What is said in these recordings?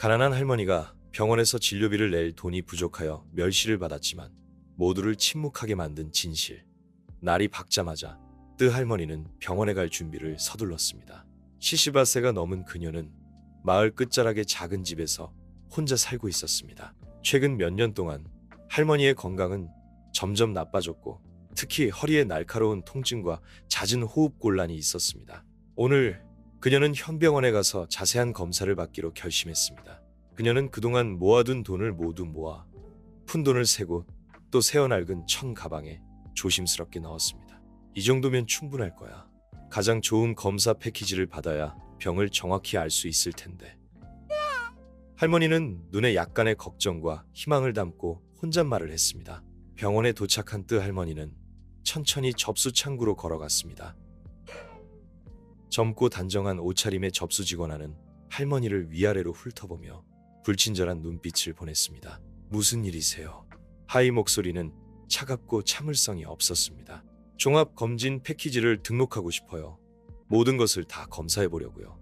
가난한 할머니가 병원에서 진료비를 낼 돈이 부족하여 멸시를 받았지만 모두를 침묵하게 만든 진실. 날이 밝자마자 뜨 할머니는 병원에 갈 준비를 서둘렀습니다. 시시바세가 넘은 그녀는 마을 끝자락의 작은 집에서 혼자 살고 있었습니다. 최근 몇 년 동안 할머니의 건강은 점점 나빠졌고 특히 허리에 날카로운 통증과 잦은 호흡 곤란이 있었습니다. 오늘 그녀는 현병원에 가서 자세한 검사를 받기로 결심했습니다. 그녀는 그동안 모아둔 돈을 모두 모아 푼돈을 세고 또 새어 낡은 천 가방에 조심스럽게 넣었습니다. 이 정도면 충분할 거야. 가장 좋은 검사 패키지를 받아야 병을 정확히 알 수 있을 텐데. 할머니는 눈에 약간의 걱정과 희망을 담고 혼잣말을 했습니다. 병원에 도착한 뜨 할머니는 천천히 접수 창구로 걸어갔습니다. 젊고 단정한 옷차림의 접수 직원아는 할머니를 위아래로 훑어보며 불친절한 눈빛을 보냈습니다. 무슨 일이세요? 하이 목소리는 차갑고 참을성이 없었습니다. 종합검진 패키지를 등록하고 싶어요. 모든 것을 다 검사해보려고요.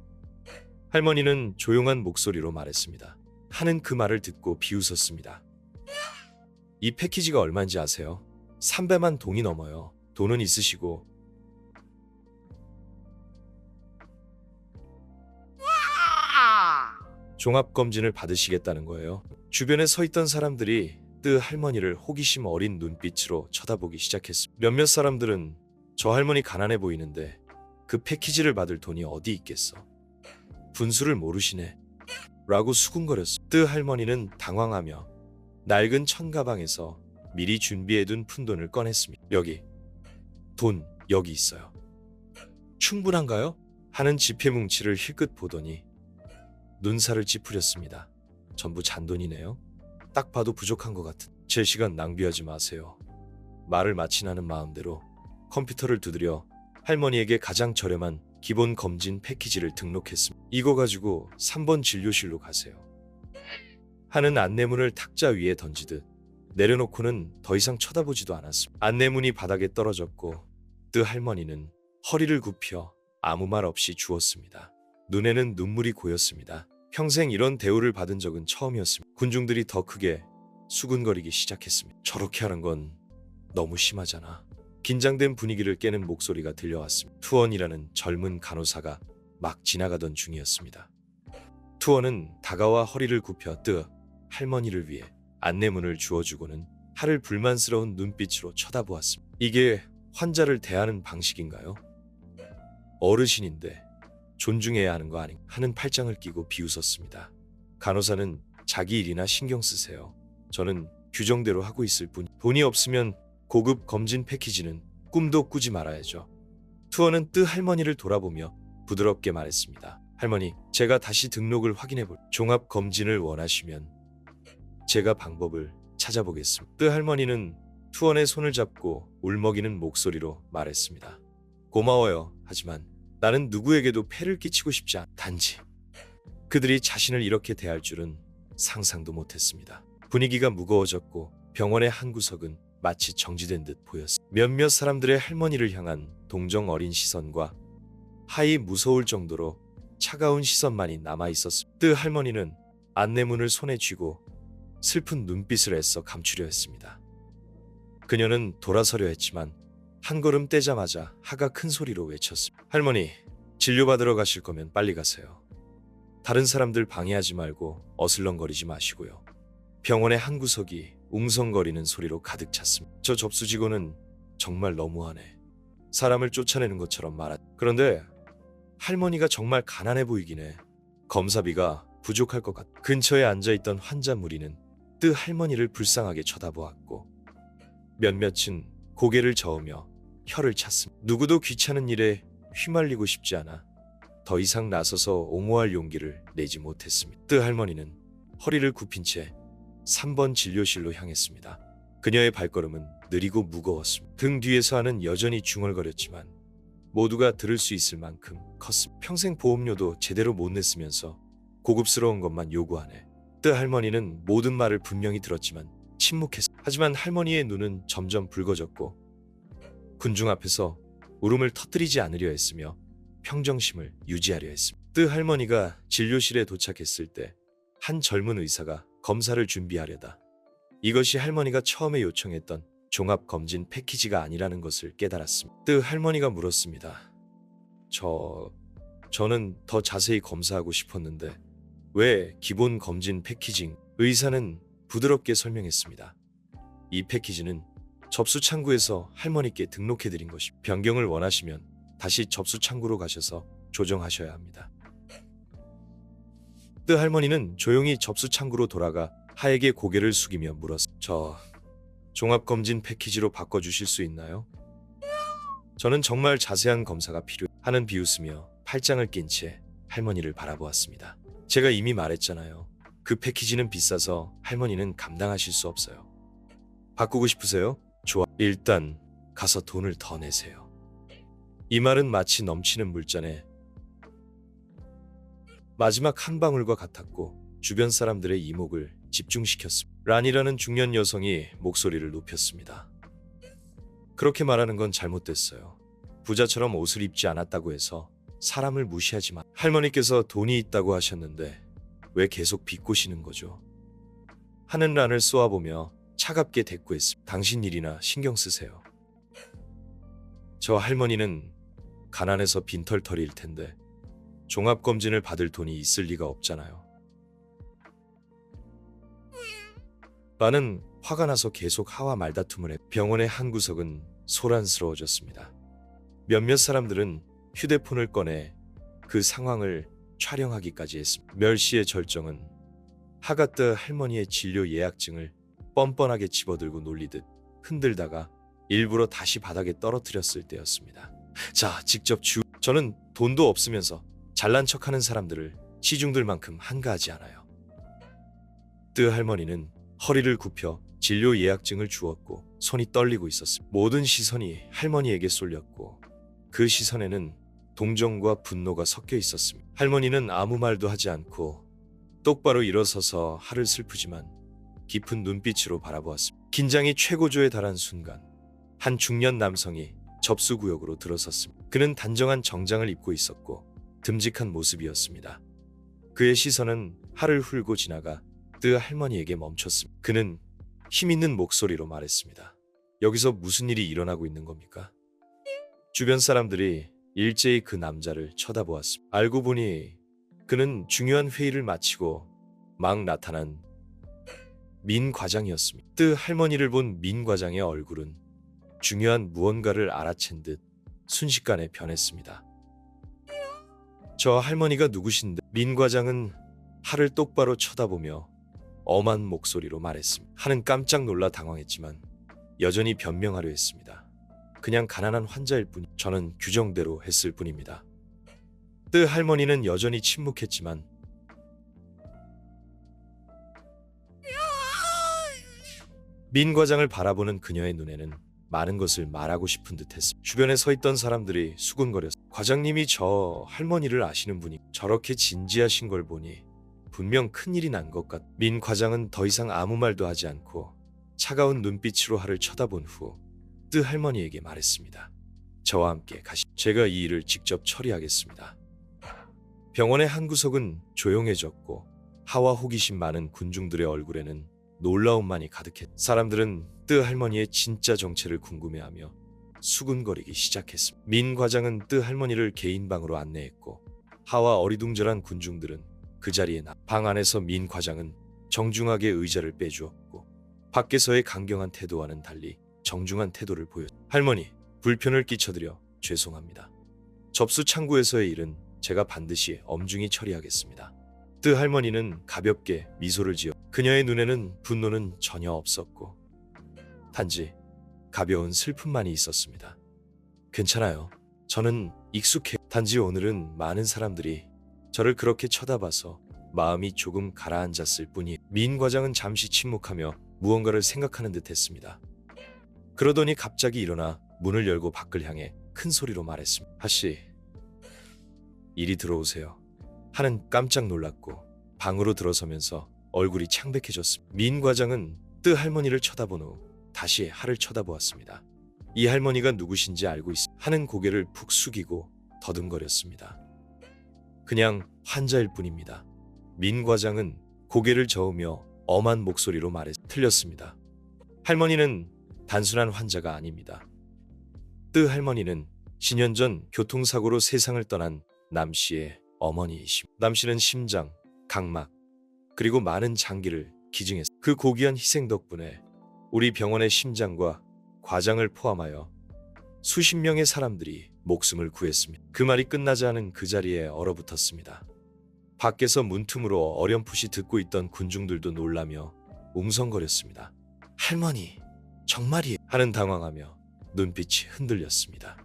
할머니는 조용한 목소리로 말했습니다. 하는 그 말을 듣고 비웃었습니다. 이 패키지가 얼마인지 아세요? 300만 동이 넘어요. 돈은 있으시고. 종합검진을 받으시겠다는 거예요. 주변에 서 있던 사람들이 뜨 할머니를 호기심 어린 눈빛으로 쳐다보기 시작했습니다. 몇몇 사람들은 저 할머니 가난해 보이는데 그 패키지를 받을 돈이 어디 있겠어. 분수를 모르시네. 라고 수군거렸습니다. 뜨 할머니는 당황하며 낡은 천가방에서 미리 준비해둔 푼돈을 꺼냈습니다. 돈 여기 있어요. 충분한가요? 하는 지폐 뭉치를 힐끗 보더니 눈살을 찌푸렸습니다. 전부 잔돈이네요. 딱 봐도 부족한 것 같은. 제 시간 낭비하지 마세요. 말을 마치나는 마음대로 컴퓨터를 두드려 할머니에게 가장 저렴한 기본 검진 패키지를 등록했습니다. 이거 가지고 3번 진료실로 가세요. 하는 안내문을 탁자 위에 던지듯 내려놓고는 더 이상 쳐다보지도 않았습니다. 안내문이 바닥에 떨어졌고 뜨 할머니는 허리를 굽혀 아무 말 없이 주었습니다. 눈에는 눈물이 고였습니다. 평생 이런 대우를 받은 적은 처음이었습니다. 군중들이 더 크게 수군거리기 시작했습니다. 저렇게 하는 건 너무 심하잖아. 긴장된 분위기를 깨는 목소리가 들려왔습니다. 투원이라는 젊은 간호사가 막 지나가던 중이었습니다. 투원은 다가와 허리를 굽혀 뜨 할머니를 위해 안내문을 주어주고는 하를 불만스러운 눈빛으로 쳐다보았습니다. 이게 환자를 대하는 방식인가요? 어르신인데 존중해야 하는 거 아닌가 하는 팔짱을 끼고 비웃었습니다. 간호사는 자기 일이나 신경 쓰세요. 저는 규정대로 하고 있을 뿐. 돈이 없으면 고급 검진 패키지는 꿈도 꾸지 말아야죠. 투어는 뜨 할머니를 돌아보며 부드럽게 말했습니다. 할머니, 제가 다시 등록을 확인해볼 종합 검진을 원하시면 제가 방법을 찾아보겠습니다. 뜨 할머니는 투원의 손을 잡고 울먹이는 목소리로 말했습니다. 고마워요. 하지만 나는 누구에게도 폐를 끼치고 싶지 않아. 단지 그들이 자신을 이렇게 대할 줄은 상상도 못했습니다. 분위기가 무거워졌고 병원의 한 구석은 마치 정지된 듯 보였습니다. 몇몇 사람들의 할머니를 향한 동정 어린 시선과 하이 무서울 정도로 차가운 시선만이 남아있었습니다. 뜨 할머니는 안내문을 손에 쥐고 슬픈 눈빛을 애써 감추려 했습니다. 그녀는 돌아서려 했지만 한 걸음 떼자마자 하가 큰 소리로 외쳤습니다. 할머니, 진료받으러 가실 거면 빨리 가세요. 다른 사람들 방해하지 말고 어슬렁거리지 마시고요. 병원의 한 구석이 웅성거리는 소리로 가득 찼습니다. 저 접수 직원은 정말 너무하네. 사람을 쫓아내는 것처럼 말하다. 그런데 할머니가 정말 가난해 보이긴 해. 검사비가 부족할 것 같다. 근처에 앉아있던 환자 무리는 뜨 할머니를 불쌍하게 쳐다보았고 몇몇은 고개를 저으며 혀를 찼습니다. 누구도 귀찮은 일에 휘말리고 싶지 않아 더 이상 나서서 옹호할 용기를 내지 못했습니다. 뜨 할머니는 허리를 굽힌 채 3번 진료실로 향했습니다. 그녀의 발걸음은 느리고 무거웠습니다. 등 뒤에서 하는 여전히 중얼거렸지만 모두가 들을 수 있을 만큼 컸습니다. 평생 보험료도 제대로 못 냈으면서 고급스러운 것만 요구하네. 뜨 할머니는 모든 말을 분명히 들었지만 침묵했습니다. 하지만 할머니의 눈은 점점 붉어졌고 군중 앞에서 울음을 터뜨리지 않으려 했으며 평정심을 유지하려 했습니다. 뜨 할머니가 진료실에 도착했을 때 한 젊은 의사가 검사를 준비하려다 이것이 할머니가 처음에 요청했던 종합검진 패키지가 아니라는 것을 깨달았습니다. 할머니가 물었습니다. 저는 더 자세히 검사하고 싶었는데 왜 기본 검진 패키징? 의사는 부드럽게 설명했습니다. 이 패키지는 접수 창구에서 할머니께 등록해드린 것이 변경을 원하시면 다시 접수 창구로 가셔서 조정하셔야 합니다. 할머니는 조용히 접수 창구로 돌아가 하에게 고개를 숙이며 물었습니다. 저 종합검진 패키지로 바꿔주실 수 있나요? 저는 정말 자세한 검사가 하는 비웃으며 팔짱을 낀 채 할머니를 바라보았습니다. 제가 이미 말했잖아요. 그 패키지는 비싸서 할머니는 감당하실 수 없어요. 바꾸고 싶으세요? 좋아. 일단 가서 돈을 더 내세요. 이 말은 마치 넘치는 물잔에 마지막 한 방울과 같았고 주변 사람들의 이목을 집중시켰습니다. 란이라는 중년 여성이 목소리를 높였습니다. 그렇게 말하는 건 잘못됐어요. 부자처럼 옷을 입지 않았다고 해서 사람을 무시하지 마. 할머니께서 돈이 있다고 하셨는데 왜 계속 비꼬시는 거죠? 하는 란을 쏘아보며 차갑게 대꾸했습니다. 당신 일이나 신경 쓰세요. 저 할머니는 가난해서 빈털터리일 텐데 종합검진을 받을 돈이 있을 리가 없잖아요. 란은 화가 나서 계속 하와 말다툼을 해 병원의 한 구석은 소란스러워졌습니다. 몇몇 사람들은 휴대폰을 꺼내 그 상황을 촬영하기까지 했습니다. 멸시의 절정은 하가뜨 할머니의 진료 예약증을 뻔뻔하게 집어들고 놀리듯 흔들다가 일부러 다시 바닥에 떨어뜨렸을 때였습니다. 자, 직접 저는 돈도 없으면서 잘난 척하는 사람들을 시중들만큼 한가하지 않아요. 할머니는 허리를 굽혀 진료 예약증을 주었고 손이 떨리고 있었습니다. 모든 시선이 할머니에게 쏠렸고 그 시선에는 동정과 분노가 섞여 있었습니다. 할머니는 아무 말도 하지 않고 똑바로 일어서서 하를 슬프지만 깊은 눈빛으로 바라보았습니다. 긴장이 최고조에 달한 순간 한 중년 남성이 접수구역으로 들어섰습니다. 그는 단정한 정장을 입고 있었고 듬직한 모습이었습니다. 그의 시선은 하를 훑고 지나가 할머니에게 멈췄습니다. 그는 힘있는 목소리로 말했습니다. 여기서 무슨 일이 일어나고 있는 겁니까? 주변 사람들이 일제히 그 남자를 쳐다보았습니다. 알고 보니 그는 중요한 회의를 마치고 막 나타난 민 과장이었습니다. 할머니를 본 민 과장의 얼굴은 중요한 무언가를 알아챈 듯 순식간에 변했습니다. 저 할머니가 누구신데? 민 과장은 하를 똑바로 쳐다보며 엄한 목소리로 말했습니다. 하는 깜짝 놀라 당황했지만 여전히 변명하려 했습니다. 그냥 가난한 환자일 뿐, 저는 규정대로 했을 뿐입니다. 할머니는 여전히 침묵했지만 민 과장을 바라보는 그녀의 눈에는 많은 것을 말하고 싶은 듯했습니다. 주변에 서 있던 사람들이 수군거렸습니다. 과장님이 저 할머니를 아시는 분이 저렇게 진지하신 걸 보니 분명 큰일이 난 것 같. 민 과장은 더 이상 아무 말도 하지 않고 차가운 눈빛으로 하를 쳐다본 후 할머니에게 말했습니다. 저와 함께 제가 이 일을 직접 처리하겠습니다. 병원의 한 구석은 조용해졌고 하와 호기심 많은 군중들의 얼굴에는 놀라움만이 가득했. 사람들은 할머니의 진짜 정체를 궁금해하며 수군거리기 시작했습니다. 민 과장은 할머니를 개인 방으로 안내했고 하와 어리둥절한 군중들은 그 자리에 방 안에서 민 과장은 정중하게 의자를 빼주었고 밖에서의 강경한 태도와는 달리 정중한 태도를 보였. 할머니, 불편을 끼쳐드려 죄송합니다. 접수 창구에서의 일은 제가 반드시 엄중히 처리하겠습니다. 할머니는 가볍게 미소를 지어 그녀의 눈에는 분노는 전혀 없었고 단지 가벼운 슬픔만이 있었습니다. 괜찮아요. 저는 익숙해. 단지 오늘은 많은 사람들이 저를 그렇게 쳐다봐서 마음이 조금 가라앉았을 뿐이. 민 과장은 잠시 침묵하며 무언가를 생각하는 듯 했습니다. 그러더니 갑자기 일어나 문을 열고 밖을 향해 큰 소리로 말했습니다. 하씨, 이리 들어오세요. 하는 깜짝 놀랐고 방으로 들어서면서 얼굴이 창백해졌습니다. 민 과장은 할머니를 쳐다본 후 다시 하를 쳐다보았습니다. 이 할머니가 누구신지 알고 하는 고개를 푹 숙이고 더듬거렸습니다. 그냥 환자일 뿐입니다. 민 과장은 고개를 저으며 엄한 목소리로 말했. 틀렸습니다. 할머니는 단순한 환자가 아닙니다. 뜨 할머니는 10년 전 교통사고로 세상을 떠난 남 씨의 어머니이십니다. 남 씨는 심장, 각막, 그리고 많은 장기를 기증했습니다. 그 고귀한 희생 덕분에 우리 병원의 심장과 과장을 포함하여 수십 명의 사람들이 목숨을 구했습니다. 그 말이 끝나지 않은 그 자리에 얼어붙었습니다. 밖에서 문틈으로 어렴풋이 듣고 있던 군중들도 놀라며 웅성거렸습니다. 할머니, 정말이에요? 하는 당황하며 눈빛이 흔들렸습니다.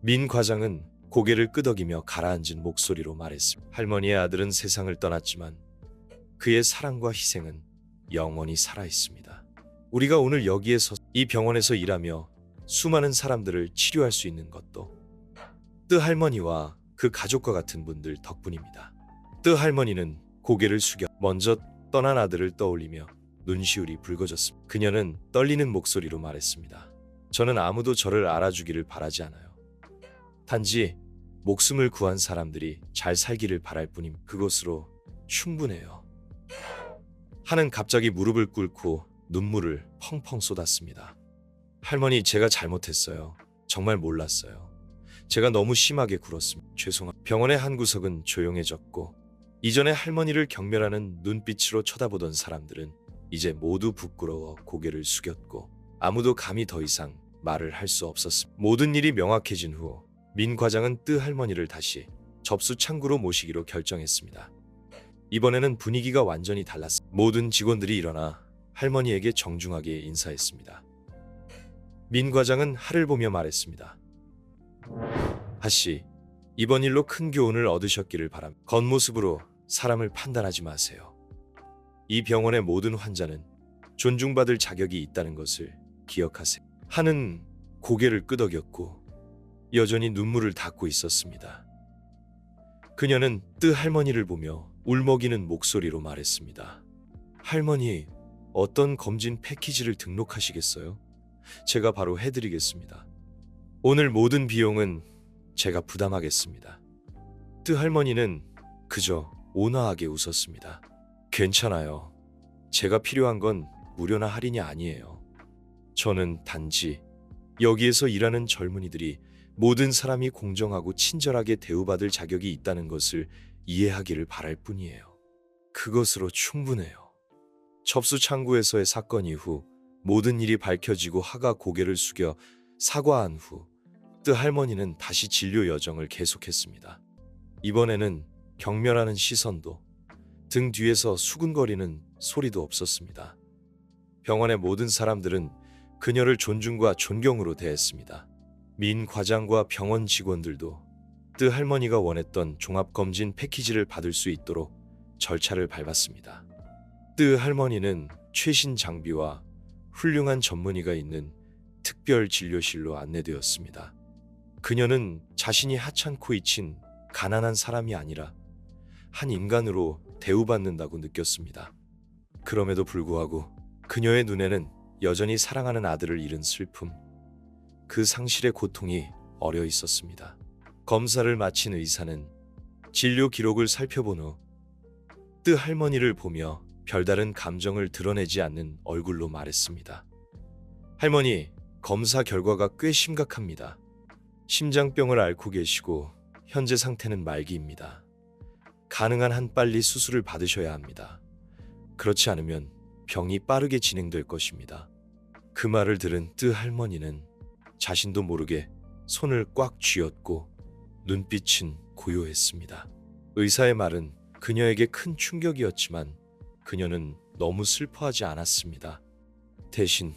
민 과장은 고개를 끄덕이며 가라앉은 목소리로 말했습니다. 할머니의 아들은 세상을 떠났지만 그의 사랑과 희생은 영원히 살아있습니다. 우리가 오늘 여기에서 이 병원에서 일하며 수많은 사람들을 치료할 수 있는 것도 뜨 할머니와 그 가족과 같은 분들 덕분입니다. 뜨 할머니는 고개를 숙여 먼저 떠난 아들을 떠올리며 눈시울이 붉어졌습니다. 그녀는 떨리는 목소리로 말했습니다. 저는 아무도 저를 알아주기를 바라지 않아요. 단지 목숨을 구한 사람들이 잘 살기를 바랄 뿐임. 그것으로 충분해요. 하는 갑자기 무릎을 꿇고 눈물을 펑펑 쏟았습니다. 할머니, 제가 잘못했어요. 정말 몰랐어요. 제가 너무 심하게 굴었습니다. 죄송합니다. 병원의 한 구석은 조용해졌고 이전에 할머니를 경멸하는 눈빛으로 쳐다보던 사람들은 이제 모두 부끄러워 고개를 숙였고 아무도 감히 더 이상 말을 할 수 없었습니다. 모든 일이 명확해진 후 민 과장은 뜨 할머니를 다시 접수 창구로 모시기로 결정했습니다. 이번에는 분위기가 완전히 달랐습니다. 모든 직원들이 일어나 할머니에게 정중하게 인사했습니다. 민 과장은 하를 보며 말했습니다. 하씨, 이번 일로 큰 교훈을 얻으셨기를 바랍니다. 겉모습으로 사람을 판단하지 마세요. 이 병원의 모든 환자는 존중받을 자격이 있다는 것을 기억하세요. 하는 고개를 끄덕였고 여전히 눈물을 닦고 있었습니다. 그녀는 뜨 할머니를 보며 울먹이는 목소리로 말했습니다. 할머니, 어떤 검진 패키지를 등록하시겠어요? 제가 바로 해드리겠습니다. 오늘 모든 비용은 제가 부담하겠습니다. 뜨 할머니는 그저 온화하게 웃었습니다. 괜찮아요. 제가 필요한 건 무료나 할인이 아니에요. 저는 단지 여기에서 일하는 젊은이들이 모든 사람이 공정하고 친절하게 대우받을 자격이 있다는 것을 이해하기를 바랄 뿐이에요. 그것으로 충분해요. 접수 창구에서의 사건 이후 모든 일이 밝혀지고 하가 고개를 숙여 사과한 후 뜨 할머니는 다시 진료 여정을 계속했습니다. 이번에는 경멸하는 시선도 등 뒤에서 수근거리는 소리도 없었습니다. 병원의 모든 사람들은 그녀를 존중과 존경으로 대했습니다. 민 과장과 병원 직원들도 뜨 할머니가 원했던 종합검진 패키지를 받을 수 있도록 절차를 밟았습니다. 뜨 할머니는 최신 장비와 훌륭한 전문의가 있는 특별 진료실로 안내되었습니다. 그녀는 자신이 하찮고 잊힌 가난한 사람이 아니라 한 인간으로 대우받는다고 느꼈습니다. 그럼에도 불구하고 그녀의 눈에는 여전히 사랑하는 아들을 잃은 슬픔, 그 상실의 고통이 어려 있었습니다. 검사를 마친 의사는 진료 기록을 살펴본 후 뜨 할머니를 보며 별다른 감정을 드러내지 않는 얼굴로 말했습니다. 할머니, 검사 결과가 꽤 심각합니다. 심장병을 앓고 계시고 현재 상태는 말기입니다. 가능한 한 빨리 수술을 받으셔야 합니다. 그렇지 않으면 병이 빠르게 진행될 것입니다. 그 말을 들은 뜨 할머니는 자신도 모르게 손을 꽉 쥐었고 눈빛은 고요했습니다. 의사의 말은 그녀에게 큰 충격이었지만 그녀는 너무 슬퍼하지 않았습니다. 대신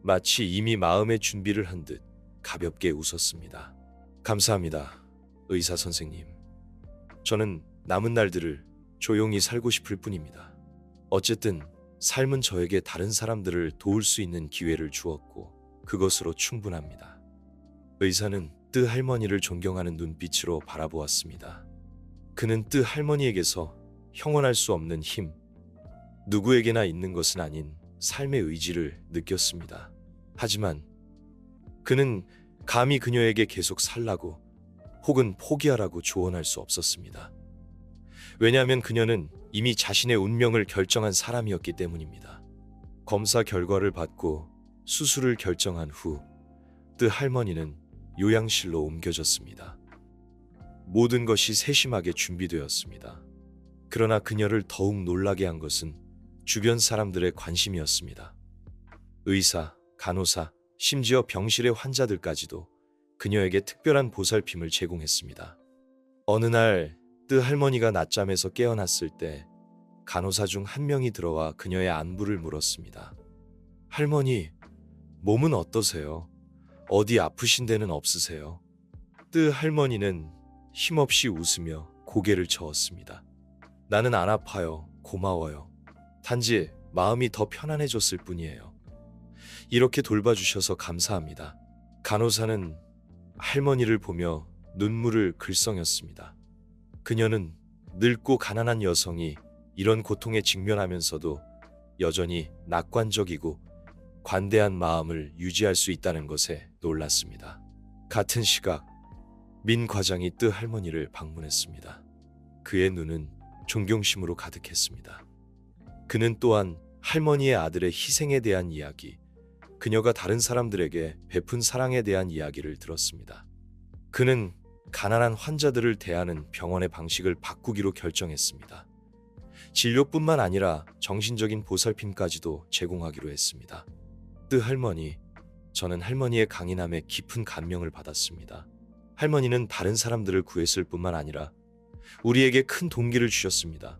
마치 이미 마음의 준비를 한 듯 가볍게 웃었습니다. 감사합니다, 의사 선생님. 저는 남은 날들을 조용히 살고 싶을 뿐입니다. 어쨌든 삶은 저에게 다른 사람들을 도울 수 있는 기회를 주었고 그것으로 충분합니다. 의사는 뜨 할머니를 존경하는 눈빛으로 바라보았습니다. 그는 뜨 할머니에게서 형언할 수 없는 힘, 누구에게나 있는 것은 아닌 삶의 의지를 느꼈습니다. 하지만 그는 감히 그녀에게 계속 살라고 혹은 포기하라고 조언할 수 없었습니다. 왜냐하면 그녀는 이미 자신의 운명을 결정한 사람이었기 때문입니다. 검사 결과를 받고 수술을 결정한 후 뜨 할머니는 요양실로 옮겨졌습니다. 모든 것이 세심하게 준비되었습니다. 그러나 그녀를 더욱 놀라게 한 것은 주변 사람들의 관심이었습니다. 의사, 간호사, 심지어 병실의 환자들까지도 그녀에게 특별한 보살핌을 제공했습니다. 어느 날 뜨 할머니가 낮잠에서 깨어났을 때 간호사 중 한 명이 들어와 그녀의 안부를 물었습니다. 할머니, 몸은 어떠세요? 어디 아프신 데는 없으세요? 뜨 할머니는 힘없이 웃으며 고개를 저었습니다. 나는 안 아파요. 고마워요. 단지 마음이 더 편안해졌을 뿐이에요. 이렇게 돌봐주셔서 감사합니다. 간호사는 할머니를 보며 눈물을 글썽였습니다. 그녀는 늙고 가난한 여성이 이런 고통에 직면하면서도 여전히 낙관적이고 관대한 마음을 유지할 수 있다는 것에 놀랐습니다. 같은 시각 민 과장이 뜨 할머니를 방문했습니다. 그의 눈은 존경심으로 가득했습니다. 그는 또한 할머니의 아들의 희생에 대한 이야기, 그녀가 다른 사람들에게 베푼 사랑에 대한 이야기를 들었습니다. 그는 가난한 환자들을 대하는 병원의 방식을 바꾸기로 결정했습니다. 진료뿐만 아니라 정신적인 보살핌까지도 제공하기로 했습니다. 뜨 할머니, 저는 할머니의 강인함에 깊은 감명을 받았습니다. 할머니는 다른 사람들을 구했을 뿐만 아니라 우리에게 큰 동기를 주셨습니다.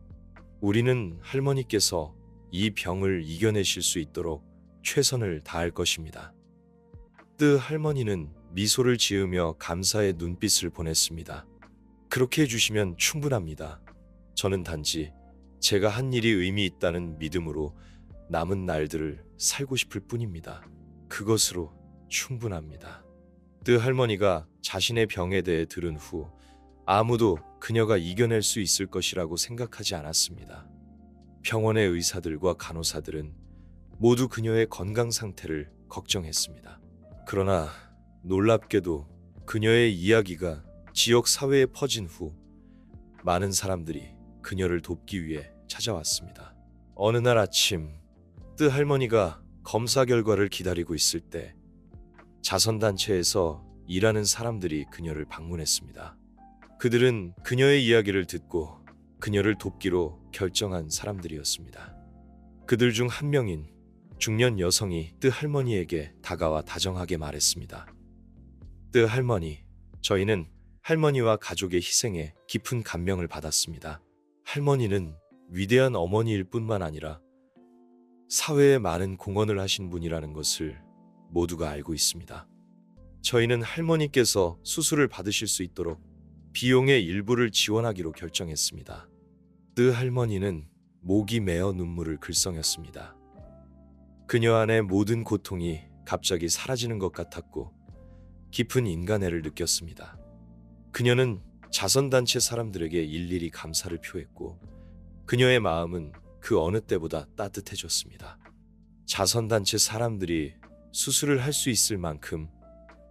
우리는 할머니께서 이 병을 이겨내실 수 있도록 최선을 다할 것입니다. 뜨 할머니는 미소를 지으며 감사의 눈빛을 보냈습니다. 그렇게 해주시면 충분합니다. 저는 단지 제가 한 일이 의미 있다는 믿음으로 남은 날들을 살고 싶을 뿐입니다. 그것으로 충분합니다. 뜨 할머니가 자신의 병에 대해 들은 후 아무도 그녀가 이겨낼 수 있을 것이라고 생각하지 않았습니다. 병원의 의사들과 간호사들은 모두 그녀의 건강 상태를 걱정했습니다. 그러나 놀랍게도 그녀의 이야기가 지역 사회에 퍼진 후 많은 사람들이 그녀를 돕기 위해 찾아왔습니다. 어느 날 아침 뜨 할머니가 검사 결과를 기다리고 있을 때 자선단체에서 일하는 사람들이 그녀를 방문했습니다. 그들은 그녀의 이야기를 듣고 그녀를 돕기로 결정한 사람들이었습니다. 그들 중 한 명인 중년 여성이 뜨 할머니에게 다가와 다정하게 말했습니다. 뜨 할머니, 저희는 할머니와 가족의 희생에 깊은 감명을 받았습니다. 할머니는 위대한 어머니일 뿐만 아니라 사회에 많은 공헌을 하신 분이라는 것을 모두가 알고 있습니다. 저희는 할머니께서 수술을 받으실 수 있도록 비용의 일부를 지원하기로 결정했습니다. 뜨 할머니는 목이 메어 눈물을 글썽였습니다. 그녀 안의 모든 고통이 갑자기 사라지는 것 같았고 깊은 인간애를 느꼈습니다. 그녀는 자선단체 사람들에게 일일이 감사를 표했고 그녀의 마음은 그 어느 때보다 따뜻해졌습니다. 자선단체 사람들이 수술을 할 수 있을 만큼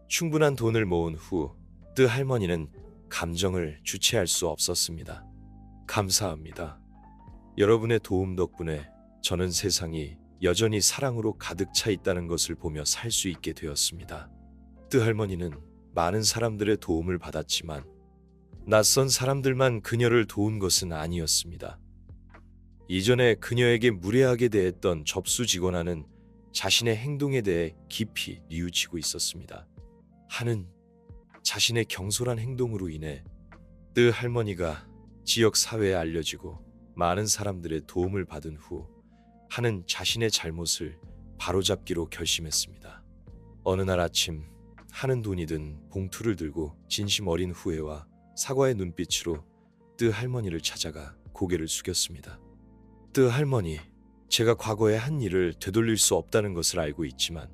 충분한 돈을 모은 후 뜨 할머니는 감정을 주체할 수 없었습니다. 감사합니다. 여러분의 도움 덕분에 저는 세상이 여전히 사랑으로 가득 차 있다는 것을 보며 살 수 있게 되었습니다. 뜨 할머니는 많은 사람들의 도움을 받았지만 낯선 사람들만 그녀를 도운 것은 아니었습니다. 이전에 그녀에게 무례하게 대했던 접수 직원아는 자신의 행동에 대해 깊이 뉘우치고 있었습니다. 하는 자신의 경솔한 행동으로 인해 뜨 할머니가 지역 사회에 알려지고 많은 사람들의 도움을 받은 후 하는 자신의 잘못을 바로잡기로 결심했습니다. 어느 날 아침 하는 돈이 든 봉투를 들고 진심 어린 후회와 사과의 눈빛으로 뜨 할머니를 찾아가 고개를 숙였습니다. 뜨 할머니, 제가 과거에 한 일을 되돌릴 수 없다는 것을 알고 있지만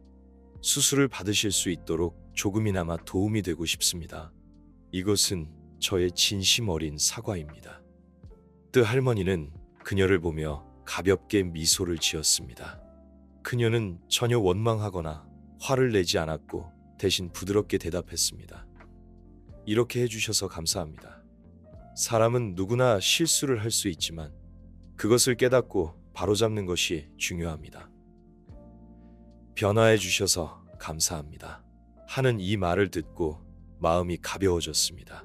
수술을 받으실 수 있도록 조금이나마 도움이 되고 싶습니다. 이것은 저의 진심 어린 사과입니다. 뜨 할머니는 그녀를 보며 가볍게 미소를 지었습니다. 그녀는 전혀 원망하거나 화를 내지 않았고 대신 부드럽게 대답했습니다. 이렇게 해주셔서 감사합니다. 사람은 누구나 실수를 할 수 있지만 그것을 깨닫고 바로잡는 것이 중요합니다. 변화해 주셔서 감사합니다. 하는 이 말을 듣고 마음이 가벼워졌습니다.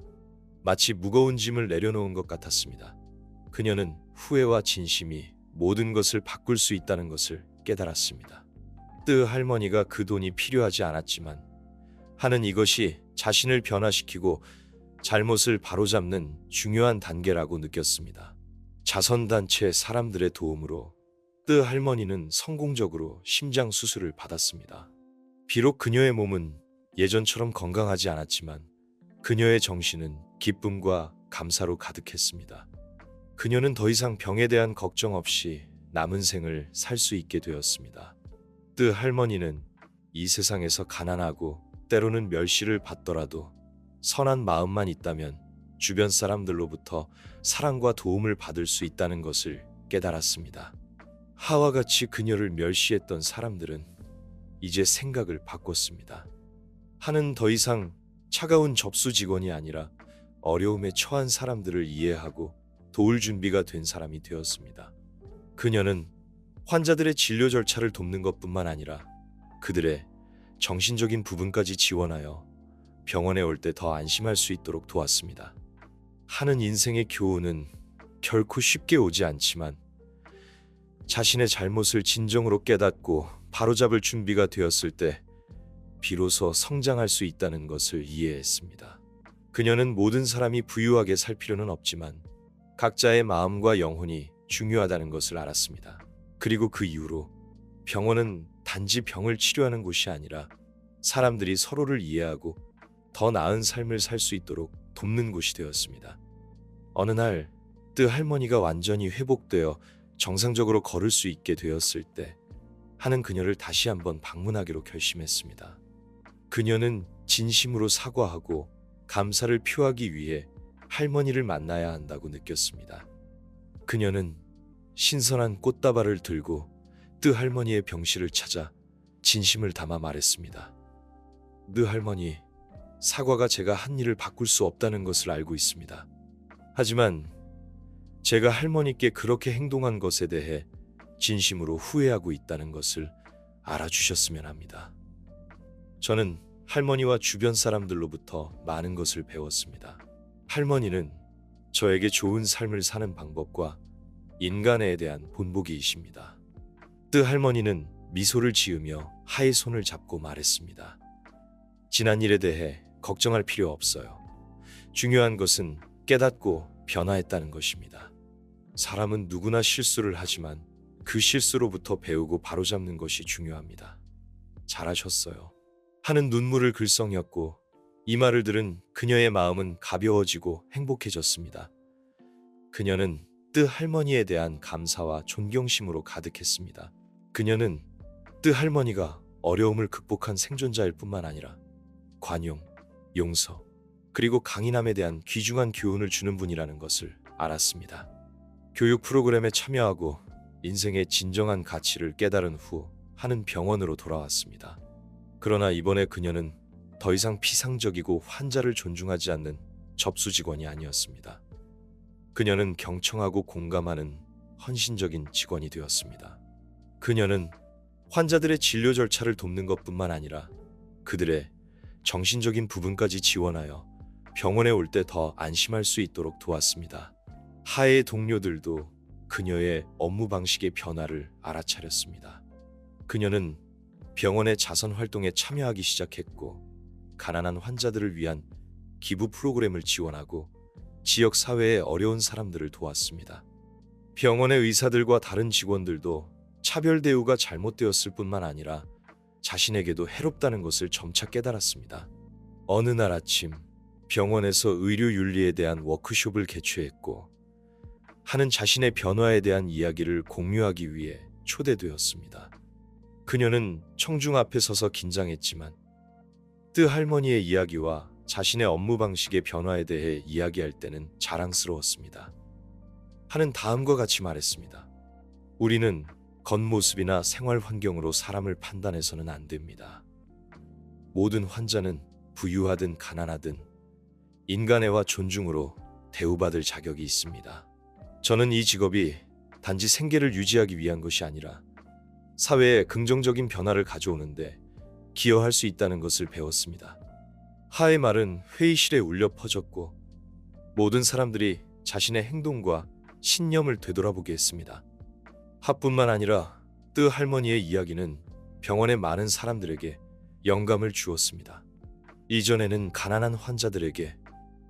마치 무거운 짐을 내려놓은 것 같았습니다. 그녀는 후회와 진심이 모든 것을 바꿀 수 있다는 것을 깨달았습니다. 뜨 할머니가 그 돈이 필요하지 않았지만 하는 이것이 자신을 변화시키고 잘못을 바로잡는 중요한 단계라고 느꼈습니다. 자선단체 사람들의 도움으로 뜨 할머니는 성공적으로 심장 수술을 받았습니다. 비록 그녀의 몸은 예전처럼 건강하지 않았지만 그녀의 정신은 기쁨과 감사로 가득했습니다. 그녀는 더 이상 병에 대한 걱정 없이 남은 생을 살 수 있게 되었습니다. 뜨 할머니는 이 세상에서 가난하고 때로는 멸시를 받더라도 선한 마음만 있다면 주변 사람들로부터 사랑과 도움을 받을 수 있다는 것을 깨달았습니다. 하와 같이 그녀를 멸시했던 사람들은 이제 생각을 바꿨습니다. 하는 더 이상 차가운 접수 직원이 아니라 어려움에 처한 사람들을 이해하고 도울 준비가 된 사람이 되었습니다. 그녀는 환자들의 진료 절차를 돕는 것뿐만 아니라 그들의 정신적인 부분까지 지원하여 병원에 올 때 더 안심할 수 있도록 도왔습니다. 하는 인생의 교훈은 결코 쉽게 오지 않지만 자신의 잘못을 진정으로 깨닫고 바로잡을 준비가 되었을 때 비로소 성장할 수 있다는 것을 이해했습니다. 그녀는 모든 사람이 부유하게 살 필요는 없지만 각자의 마음과 영혼이 중요하다는 것을 알았습니다. 그리고 그 이후로 병원은 단지 병을 치료하는 곳이 아니라 사람들이 서로를 이해하고 더 나은 삶을 살 수 있도록 돕는 곳이 되었습니다. 어느 날 뜨 할머니가 완전히 회복되어 정상적으로 걸을 수 있게 되었을 때 하는 그녀를 다시 한번 방문하기로 결심했습니다. 그녀는 진심으로 사과하고 감사를 표하기 위해 할머니를 만나야 한다고 느꼈습니다. 그녀는 신선한 꽃다발을 들고 뜨 할머니의 병실을 찾아 진심을 담아 말했습니다. 뜨 할머니, 사과가 제가 한 일을 바꿀 수 없다는 것을 알고 있습니다. 하지만 제가 할머니께 그렇게 행동한 것에 대해 진심으로 후회하고 있다는 것을 알아주셨으면 합니다. 저는 할머니와 주변 사람들로부터 많은 것을 배웠습니다. 할머니는 저에게 좋은 삶을 사는 방법과 인간에 대한 본보기이십니다. 뜨 할머니는 미소를 지으며 하의 손을 잡고 말했습니다. 지난 일에 대해 걱정할 필요 없어요. 중요한 것은 깨닫고 변화했다는 것입니다. 사람은 누구나 실수를 하지만 그 실수로부터 배우고 바로잡는 것이 중요합니다. 잘하셨어요. 하는 눈물을 글썽였고 이 말을 들은 그녀의 마음은 가벼워지고 행복해졌습니다. 그녀는 뜨 할머니에 대한 감사와 존경심으로 가득했습니다. 그녀는 뜨 할머니가 어려움을 극복한 생존자일 뿐만 아니라 관용, 용서, 그리고 강인함에 대한 귀중한 교훈을 주는 분이라는 것을 알았습니다. 교육 프로그램에 참여하고 인생의 진정한 가치를 깨달은 후 하는 병원으로 돌아왔습니다. 그러나 이번에 그녀는 더 이상 피상적이고 환자를 존중하지 않는 접수 직원이 아니었습니다. 그녀는 경청하고 공감하는 헌신적인 직원이 되었습니다. 그녀는 환자들의 진료 절차를 돕는 것뿐만 아니라 그들의 정신적인 부분까지 지원하여 병원에 올 때 더 안심할 수 있도록 도왔습니다. 하의 동료들도 그녀의 업무 방식의 변화를 알아차렸습니다. 그녀는 병원의 자선 활동에 참여하기 시작했고 가난한 환자들을 위한 기부 프로그램을 지원하고 지역 사회의 어려운 사람들을 도왔습니다. 병원의 의사들과 다른 직원들도 차별 대우가 잘못되었을 뿐만 아니라 자신에게도 해롭다는 것을 점차 깨달았습니다. 어느 날 아침 병원에서 의료 윤리에 대한 워크숍을 개최했고 하는 자신의 변화에 대한 이야기를 공유하기 위해 초대되었습니다. 그녀는 청중 앞에 서서 긴장했지만 뜨 할머니의 이야기와 자신의 업무 방식의 변화에 대해 이야기할 때는 자랑스러웠습니다. 하는 다음과 같이 말했습니다. 우리는 겉모습이나 생활 환경으로 사람을 판단해서는 안 됩니다. 모든 환자는 부유하든 가난하든 인간애와 존중으로 대우받을 자격이 있습니다. 저는 이 직업이 단지 생계를 유지하기 위한 것이 아니라 사회에 긍정적인 변화를 가져오는데 기여할 수 있다는 것을 배웠습니다. 하의 말은 회의실에 울려 퍼졌고 모든 사람들이 자신의 행동과 신념을 되돌아보게 했습니다. 하뿐만 아니라 뜨 할머니의 이야기는 병원의 많은 사람들에게 영감을 주었습니다. 이전에는 가난한 환자들에게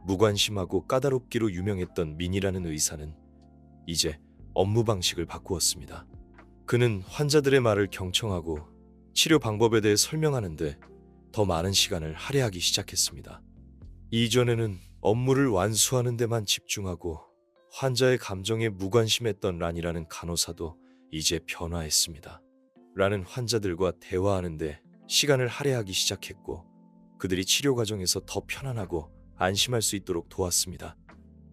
무관심하고 까다롭기로 유명했던 민이라는 의사는 이제 업무 방식을 바꾸었습니다. 그는 환자들의 말을 경청하고 치료 방법에 대해 설명하는데 더 많은 시간을 할애하기 시작했습니다. 이전에는 업무를 완수하는 데만 집중하고 환자의 감정에 무관심했던 란이라는 간호사도 이제 변화했습니다. 란은 환자들과 대화하는데 시간을 할애하기 시작했고 그들이 치료 과정에서 더 편안하고 안심할 수 있도록 도왔습니다.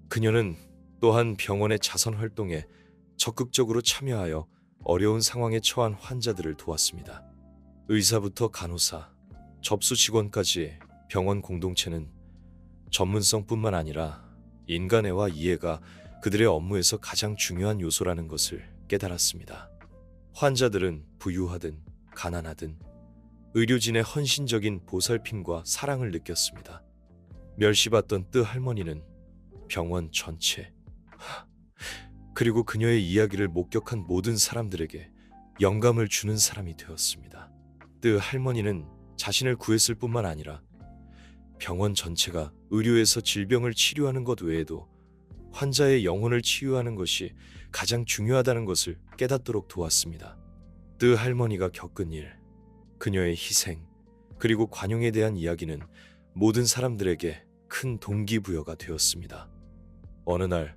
그녀는 또한 병원의 자선 활동에 적극적으로 참여하여 어려운 상황에 처한 환자들을 도왔습니다. 의사부터 간호사, 접수 직원까지 병원 공동체는 전문성뿐만 아니라 인간애와 이해가 그들의 업무에서 가장 중요한 요소라는 것을 깨달았습니다. 환자들은 부유하든 가난하든 의료진의 헌신적인 보살핌과 사랑을 느꼈습니다. 멸시받던 뜨 할머니는 병원 전체, 그리고 그녀의 이야기를 목격한 모든 사람들에게 영감을 주는 사람이 되었습니다. 뜨 할머니는 자신을 구했을 뿐만 아니라 병원 전체가 의료에서 질병을 치료하는 것 외에도 환자의 영혼을 치유하는 것이 가장 중요하다는 것을 깨닫도록 도왔습니다. 뜨 할머니가 겪은 일, 그녀의 희생, 그리고 관용에 대한 이야기는 모든 사람들에게 큰 동기부여가 되었습니다. 어느 날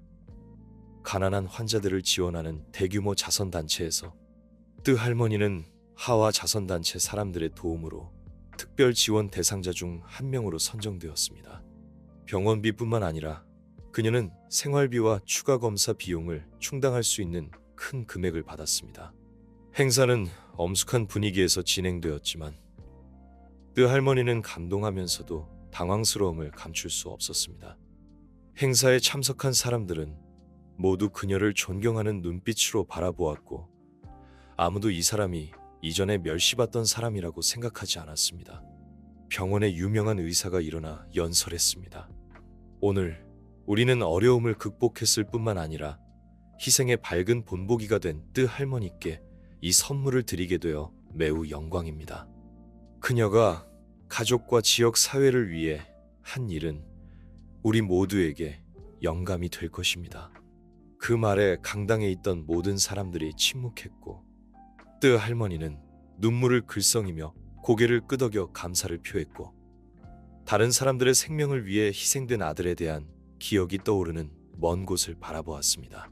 가난한 환자들을 지원하는 대규모 자선단체에서 뜨 할머니는 하와 자선단체 사람들의 도움으로 특별 지원 대상자 중 한 명으로 선정되었습니다. 병원비뿐만 아니라 그녀는 생활비와 추가 검사 비용을 충당할 수 있는 큰 금액을 받았습니다. 행사는 엄숙한 분위기에서 진행되었지만 뜨 할머니는 감동하면서도 당황스러움을 감출 수 없었습니다. 행사에 참석한 사람들은 모두 그녀를 존경하는 눈빛으로 바라보았고 아무도 이 사람이 이전에 멸시받던 사람이라고 생각하지 않았습니다. 병원에 유명한 의사가 일어나 연설했습니다. 오늘 우리는 어려움을 극복했을 뿐만 아니라 희생의 밝은 본보기가 된 뜨 할머니께 이 선물을 드리게 되어 매우 영광입니다. 그녀가 가족과 지역 사회를 위해 한 일은 우리 모두에게 영감이 될 것입니다. 그 말에 강당에 있던 모든 사람들이 침묵했고 뜨 할머니는 눈물을 글썽이며 고개를 끄덕여 감사를 표했고 다른 사람들의 생명을 위해 희생된 아들에 대한 기억이 떠오르는 먼 곳을 바라보았습니다.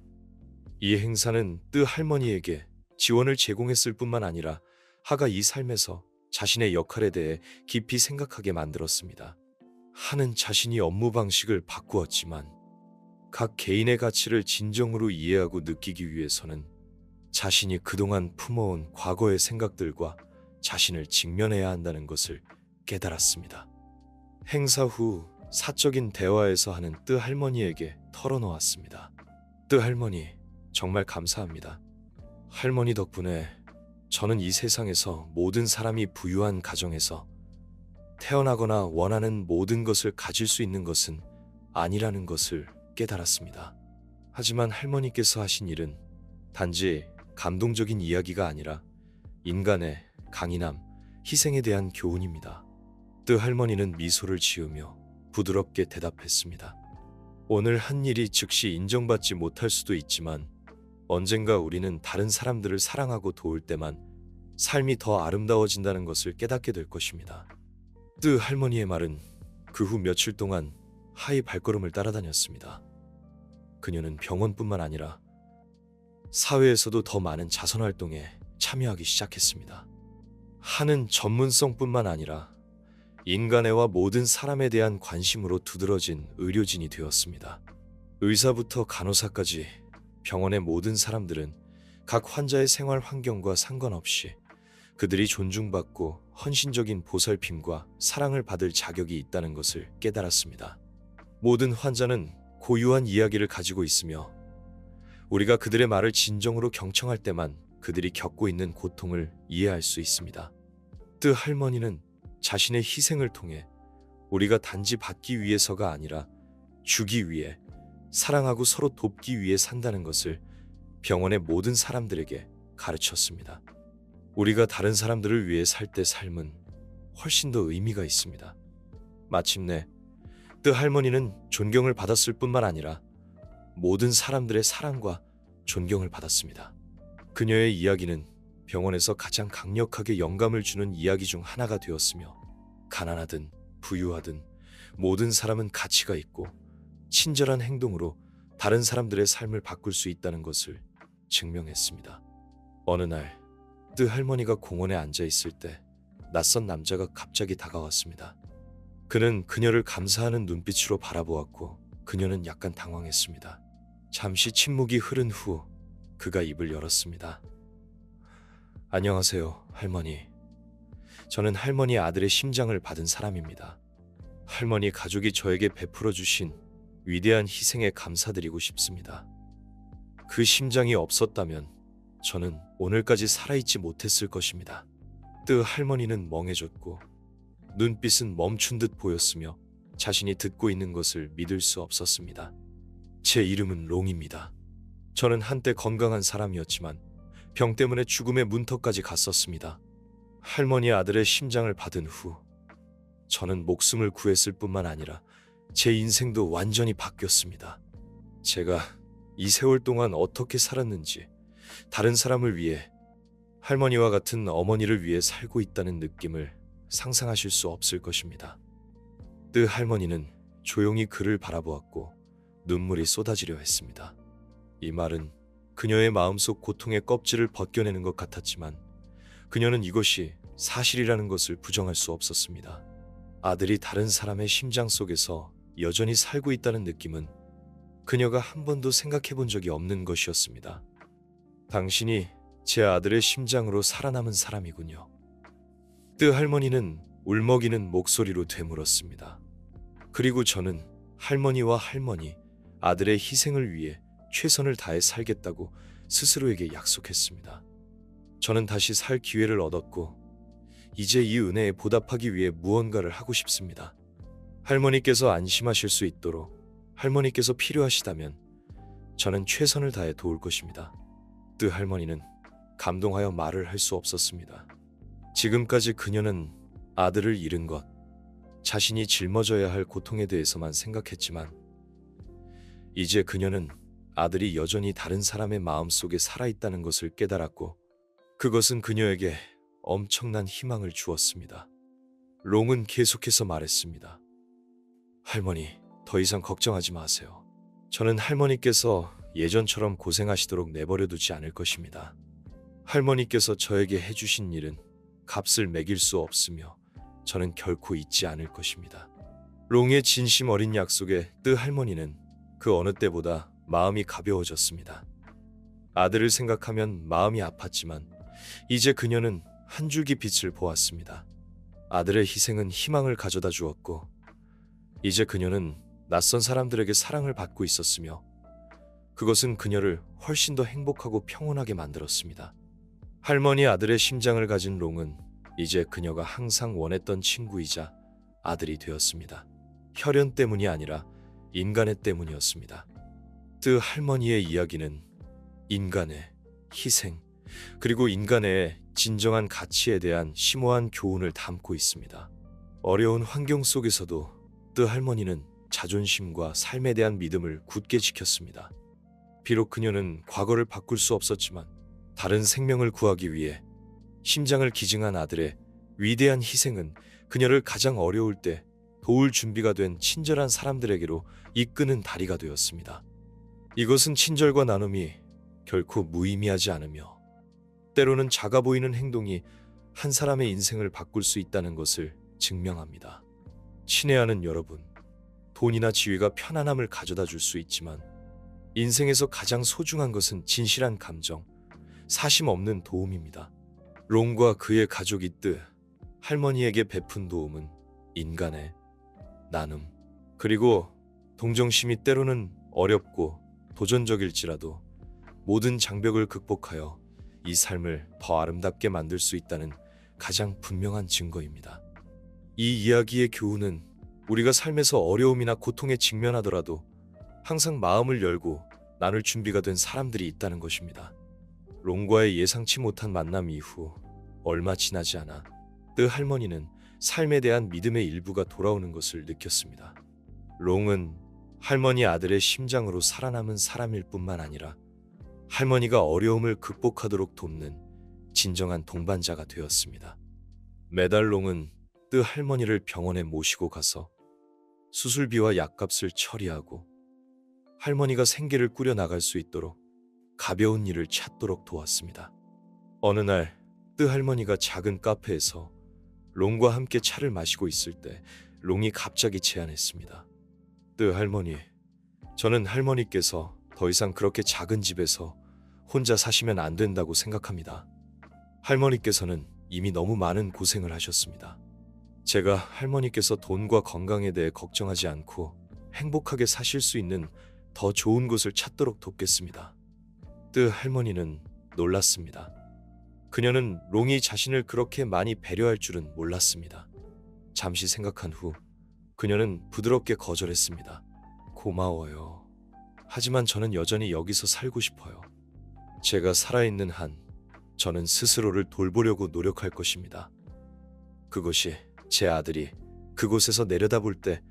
이 행사는 뜨 할머니에게 지원을 제공했을 뿐만 아니라 하가 이 삶에서 자신의 역할에 대해 깊이 생각하게 만들었습니다. 하는 자신이 업무 방식을 바꾸었지만 각 개인의 가치를 진정으로 이해하고 느끼기 위해서는 자신이 그동안 품어온 과거의 생각들과 자신을 직면해야 한다는 것을 깨달았습니다. 행사 후 사적인 대화에서 하는 뜨 할머니에게 털어놓았습니다. 뜨 할머니, 정말 감사합니다. 할머니 덕분에 저는 이 세상에서 모든 사람이 부유한 가정에서 태어나거나 원하는 모든 것을 가질 수 있는 것은 아니라는 것을 깨달았습니다. 하지만 할머니께서 하신 일은 단지 감동적인 이야기가 아니라 인간의 강인함, 희생에 대한 교훈입니다. 뜨 할머니는 미소를 지으며 부드럽게 대답했습니다. 오늘 한 일이 즉시 인정받지 못할 수도 있지만 언젠가 우리는 다른 사람들을 사랑하고 도울 때만 삶이 더 아름다워진다는 것을 깨닫게 될 것입니다. 뜨 할머니의 말은 그 후 며칠 동안 하의 발걸음을 따라다녔습니다. 그녀는 병원뿐만 아니라 사회에서도 더 많은 자선활동에 참여하기 시작했습니다. 하는 전문성뿐만 아니라 인간애와 모든 사람에 대한 관심으로 두드러진 의료진이 되었습니다. 의사부터 간호사까지 병원의 모든 사람들은 각 환자의 생활 환경과 상관없이 그들이 존중받고 헌신적인 보살핌과 사랑을 받을 자격이 있다는 것을 깨달았습니다. 모든 환자는 고유한 이야기를 가지고 있으며 우리가 그들의 말을 진정으로 경청할 때만 그들이 겪고 있는 고통을 이해할 수 있습니다. 뜨 할머니는 자신의 희생을 통해 우리가 단지 받기 위해서가 아니라 주기 위해, 사랑하고 서로 돕기 위해 산다는 것을 병원의 모든 사람들에게 가르쳤습니다. 우리가 다른 사람들을 위해 살 때 삶은 훨씬 더 의미가 있습니다. 마침내 뜨 할머니는 존경을 받았을 뿐만 아니라 모든 사람들의 사랑과 존경을 받았습니다. 그녀의 이야기는 병원에서 가장 강력하게 영감을 주는 이야기 중 하나가 되었으며, 가난하든 부유하든 모든 사람은 가치가 있고 친절한 행동으로 다른 사람들의 삶을 바꿀 수 있다는 것을 증명했습니다. 어느 날 뜨 할머니가 공원에 앉아 있을 때 낯선 남자가 갑자기 다가왔습니다. 그는 그녀를 감사하는 눈빛으로 바라보았고 그녀는 약간 당황했습니다. 잠시 침묵이 흐른 후 그가 입을 열었습니다. 안녕하세요, 할머니. 저는 할머니 아들의 심장을 받은 사람입니다. 할머니 가족이 저에게 베풀어 주신 위대한 희생에 감사드리고 싶습니다. 그 심장이 없었다면 저는 오늘까지 살아있지 못했을 것입니다. 뜨 할머니는 멍해졌고 눈빛은 멈춘 듯 보였으며 자신이 듣고 있는 것을 믿을 수 없었습니다. 제 이름은 롱입니다. 저는 한때 건강한 사람이었지만 병 때문에 죽음의 문턱까지 갔었습니다. 할머니 아들의 심장을 받은 후 저는 목숨을 구했을 뿐만 아니라 제 인생도 완전히 바뀌었습니다. 제가 이 세월 동안 어떻게 살았는지, 다른 사람을 위해, 할머니와 같은 어머니를 위해 살고 있다는 느낌을 상상하실 수 없을 것입니다. 뜨 할머니는 조용히 그를 바라보았고 눈물이 쏟아지려 했습니다. 이 말은 그녀의 마음속 고통의 껍질을 벗겨내는 것 같았지만 그녀는 이것이 사실이라는 것을 부정할 수 없었습니다. 아들이 다른 사람의 심장 속에서 여전히 살고 있다는 느낌은 그녀가 한 번도 생각해 본 적이 없는 것이었습니다. 당신이 제 아들의 심장으로 살아남은 사람이군요. 뜨 할머니는 울먹이는 목소리로 되물었습니다. 그리고 저는 할머니와 할머니, 아들의 희생을 위해 최선을 다해 살겠다고 스스로에게 약속했습니다. 저는 다시 살 기회를 얻었고 이제 이 은혜에 보답하기 위해 무언가를 하고 싶습니다. 할머니께서 안심하실 수 있도록, 할머니께서 필요하시다면 저는 최선을 다해 도울 것입니다. 뜨 할머니는 감동하여 말을 할 수 없었습니다. 지금까지 그녀는 아들을 잃은 것, 자신이 짊어져야 할 고통에 대해서만 생각했지만 이제 그녀는 아들이 여전히 다른 사람의 마음속에 살아있다는 것을 깨달았고 그것은 그녀에게 엄청난 희망을 주었습니다. 롱은 계속해서 말했습니다. 할머니, 더 이상 걱정하지 마세요. 저는 할머니께서 예전처럼 고생하시도록 내버려 두지 않을 것입니다. 할머니께서 저에게 해주신 일은 값을 매길 수 없으며 저는 결코 잊지 않을 것입니다. 롱의 진심 어린 약속에 뜨 할머니는 그 어느 때보다 마음이 가벼워졌습니다. 아들을 생각하면 마음이 아팠지만 이제 그녀는 한 줄기 빛을 보았습니다. 아들의 희생은 희망을 가져다 주었고 이제 그녀는 낯선 사람들에게 사랑을 받고 있었으며 그것은 그녀를 훨씬 더 행복하고 평온하게 만들었습니다. 할머니 아들의 심장을 가진 롱은 이제 그녀가 항상 원했던 친구이자 아들이 되었습니다. 혈연 때문이 아니라 인간의 때문이었습니다. 뜨 할머니의 이야기는 인간의 희생, 그리고 인간의 진정한 가치에 대한 심오한 교훈을 담고 있습니다. 어려운 환경 속에서도 뜨 할머니는 자존심과 삶에 대한 믿음을 굳게 지켰습니다. 비록 그녀는 과거를 바꿀 수 없었지만 다른 생명을 구하기 위해 심장을 기증한 아들의 위대한 희생은 그녀를 가장 어려울 때 도울 준비가 된 친절한 사람들에게로 이끄는 다리가 되었습니다. 이것은 친절과 나눔이 결코 무의미하지 않으며 때로는 작아 보이는 행동이 한 사람의 인생을 바꿀 수 있다는 것을 증명합니다. 친애하는 여러분, 돈이나 지위가 편안함을 가져다 줄 수 있지만 인생에서 가장 소중한 것은 진실한 감정, 사심 없는 도움입니다. 롱과 그의 가족이 뜨 할머니에게 베푼 도움은 인간의 나눔, 그리고 동정심이 때로는 어렵고 도전적일지라도 모든 장벽을 극복하여 이 삶을 더 아름답게 만들 수 있다는 가장 분명한 증거입니다. 이 이야기의 교훈은 우리가 삶에서 어려움이나 고통에 직면하더라도 항상 마음을 열고 나눌 준비가 된 사람들이 있다는 것입니다. 롱과의 예상치 못한 만남 이후 얼마 지나지 않아 뜨 할머니는 삶에 대한 믿음의 일부가 돌아오는 것을 느꼈습니다. 롱은 할머니 아들의 심장으로 살아남은 사람일 뿐만 아니라 할머니가 어려움을 극복하도록 돕는 진정한 동반자가 되었습니다. 매달 롱은 뜨 할머니를 병원에 모시고 가서 수술비와 약값을 처리하고 할머니가 생계를 꾸려나갈 수 있도록 가벼운 일을 찾도록 도왔습니다. 어느 날 뜨 할머니가 작은 카페에서 롱과 함께 차를 마시고 있을 때 롱이 갑자기 제안했습니다. 뜨 할머니, 저는 할머니께서 더 이상 그렇게 작은 집에서 혼자 사시면 안 된다고 생각합니다. 할머니께서는 이미 너무 많은 고생을 하셨습니다. 제가 할머니께서 돈과 건강에 대해 걱정하지 않고 행복하게 사실 수 있는 더 좋은 곳을 찾도록 돕겠습니다. 뜨 할머니는 놀랐습니다. 그녀는 롱이 자신을 그렇게 많이 배려할 줄은 몰랐습니다. 잠시 생각한 후 그녀는 부드럽게 거절했습니다. 고마워요. 하지만 저는 여전히 여기서 살고 싶어요. 제가 살아있는 한 저는 스스로를 돌보려고 노력할 것입니다. 그것이 제 아들이 그곳에서 내려다볼 때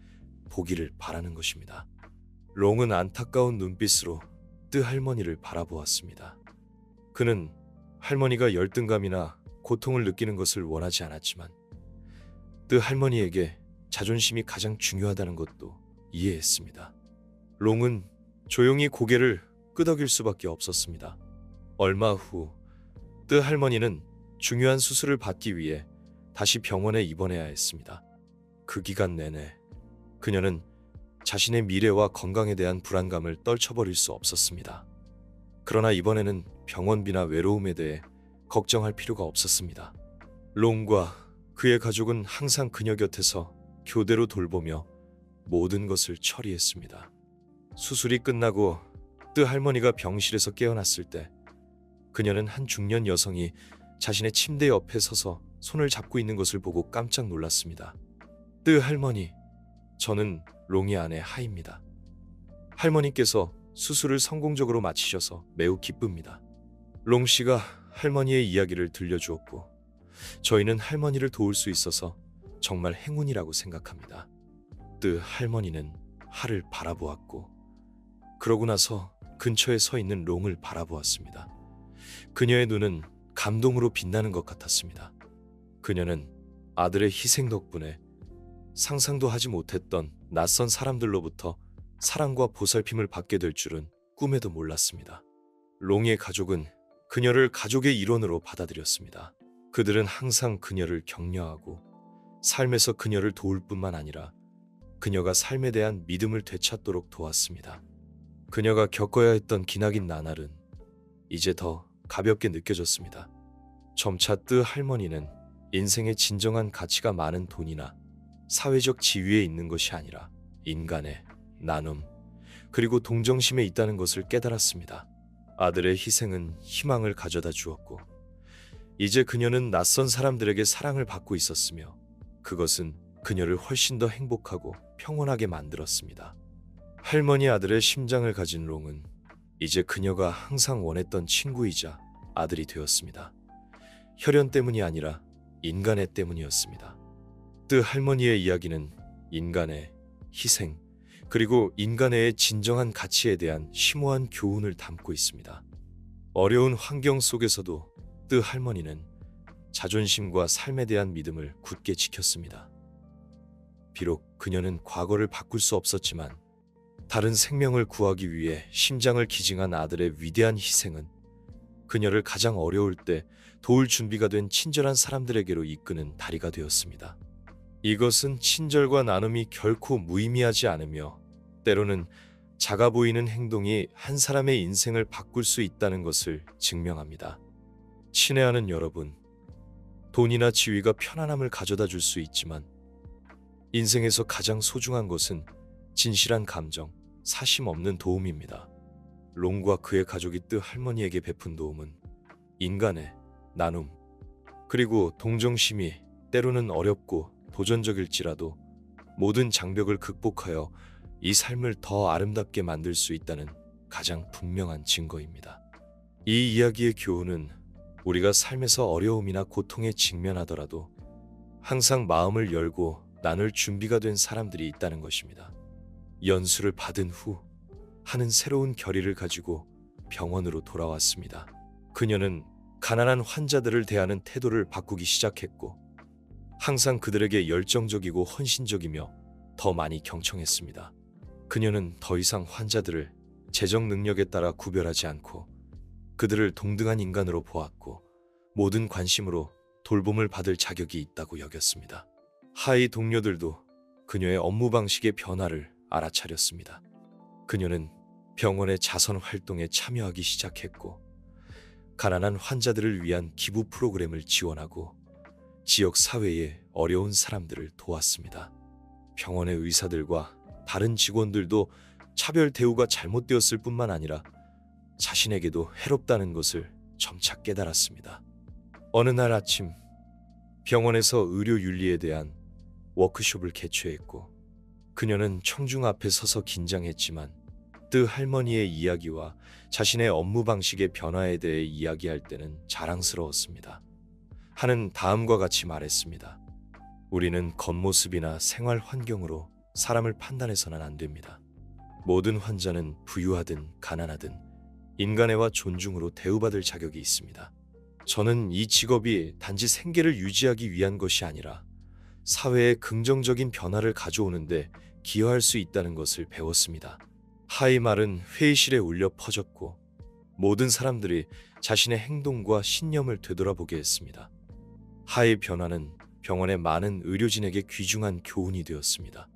보기를 바라는 것입니다. 롱은 안타까운 눈빛으로 뜨 할머니를 바라보았습니다. 그는 할머니가 열등감이나 고통을 느끼는 것을 원하지 않았지만 뜨 할머니에게 자존심이 가장 중요하다는 것도 이해했습니다. 롱은 조용히 고개를 끄덕일 수밖에 없었습니다. 얼마 후 뜨 할머니는 중요한 수술을 받기 위해 다시 병원에 입원해야 했습니다. 그 기간 내내 그녀는 자신의 미래와 건강에 대한 불안감을 떨쳐버릴 수 없었습니다. 그러나 이번에는 병원비나 외로움에 대해 걱정할 필요가 없었습니다. 롱과 그의 가족은 항상 그녀 곁에서 교대로 돌보며 모든 것을 처리했습니다. 수술이 끝나고 뜨 할머니가 병실에서 깨어났을 때 그녀는 한 중년 여성이 자신의 침대 옆에 서서 손을 잡고 있는 것을 보고 깜짝 놀랐습니다. 뜨 할머니, 저는 롱의 아내 하입니다. 할머니께서 수술을 성공적으로 마치셔서 매우 기쁩니다. 롱 씨가 할머니의 이야기를 들려주었고 저희는 할머니를 도울 수 있어서 정말 행운이라고 생각합니다. 뜨 할머니는 하를 바라보았고 그러고 나서 근처에 서 있는 롱을 바라보았습니다. 그녀의 눈은 감동으로 빛나는 것 같았습니다. 그녀는 아들의 희생 덕분에 상상도 하지 못했던 낯선 사람들로부터 사랑과 보살핌을 받게 될 줄은 꿈에도 몰랐습니다. 롱의 가족은 그녀를 가족의 일원으로 받아들였습니다. 그들은 항상 그녀를 격려하고 삶에서 그녀를 도울 뿐만 아니라 그녀가 삶에 대한 믿음을 되찾도록 도왔습니다. 그녀가 겪어야 했던 기나긴 나날은 이제 더 가볍게 느껴졌습니다. 점차 뜨 할머니는 인생의 진정한 가치가 많은 돈이나 사회적 지위에 있는 것이 아니라 인간의 나눔 그리고 동정심에 있다는 것을 깨달았습니다. 아들의 희생은 희망을 가져다 주었고 이제 그녀는 낯선 사람들에게 사랑을 받고 있었으며 그것은 그녀를 훨씬 더 행복하고 평온하게 만들었습니다. 할머니 아들의 심장을 가진 롱은 이제 그녀가 항상 원했던 친구이자 아들이 되었습니다. 혈연 때문이 아니라 인간의 때문이었습니다. 뜨 할머니의 이야기는 인간의 희생 그리고 인간의 진정한 가치에 대한 심오한 교훈을 담고 있습니다. 어려운 환경 속에서도 뜨 할머니는 자존심과 삶에 대한 믿음을 굳게 지켰습니다. 비록 그녀는 과거를 바꿀 수 없었지만 다른 생명을 구하기 위해 심장을 기증한 아들의 위대한 희생은 그녀를 가장 어려울 때 도울 준비가 된 친절한 사람들에게로 이끄는 다리가 되었습니다. 이것은 친절과 나눔이 결코 무의미하지 않으며 때로는 작아 보이는 행동이 한 사람의 인생을 바꿀 수 있다는 것을 증명합니다. 친애하는 여러분, 돈이나 지위가 편안함을 가져다 줄 수 있지만 인생에서 가장 소중한 것은 진실한 감정, 사심 없는 도움입니다. 롱과 그의 가족이 뜨 할머니에게 베푼 도움은 인간의 나눔, 그리고 동정심이 때로는 어렵고 도전적일지라도 모든 장벽을 극복하여 이 삶을 더 아름답게 만들 수 있다는 가장 분명한 증거입니다. 이 이야기의 교훈은 우리가 삶에서 어려움이나 고통에 직면하더라도 항상 마음을 열고 나눌 준비가 된 사람들이 있다는 것입니다. 연수를 받은 후 하는 새로운 결의를 가지고 병원으로 돌아왔습니다. 그녀는 가난한 환자들을 대하는 태도를 바꾸기 시작했고 항상 그들에게 열정적이고 헌신적이며 더 많이 경청했습니다. 그녀는 더 이상 환자들을 재정 능력에 따라 구별하지 않고 그들을 동등한 인간으로 보았고 모든 관심으로 돌봄을 받을 자격이 있다고 여겼습니다. 하위 동료들도 그녀의 업무 방식의 변화를 알아차렸습니다. 그녀는 병원의 자선 활동에 참여하기 시작했고 가난한 환자들을 위한 기부 프로그램을 지원하고 지역 사회의 어려운 사람들을 도왔습니다. 병원의 의사들과 다른 직원들도 차별 대우가 잘못되었을 뿐만 아니라 자신에게도 해롭다는 것을 점차 깨달았습니다. 어느 날 아침 병원에서 의료 윤리에 대한 워크숍을 개최했고 그녀는 청중 앞에 서서 긴장했지만 뜨 할머니의 이야기와 자신의 업무 방식의 변화에 대해 이야기할 때는 자랑스러웠습니다. 하는 다음과 같이 말했습니다. 우리는 겉모습이나 생활 환경으로 사람을 판단해서는 안 됩니다. 모든 환자는 부유하든 가난하든 인간애와 존중으로 대우받을 자격이 있습니다. 저는 이 직업이 단지 생계를 유지하기 위한 것이 아니라 사회에 긍정적인 변화를 가져오는데 기여할 수 있다는 것을 배웠습니다. 하이 말은 회의실에 울려 퍼졌고 모든 사람들이 자신의 행동과 신념을 되돌아보게 했습니다. 하이 변화는 병원의 많은 의료진에게 귀중한 교훈이 되었습니다.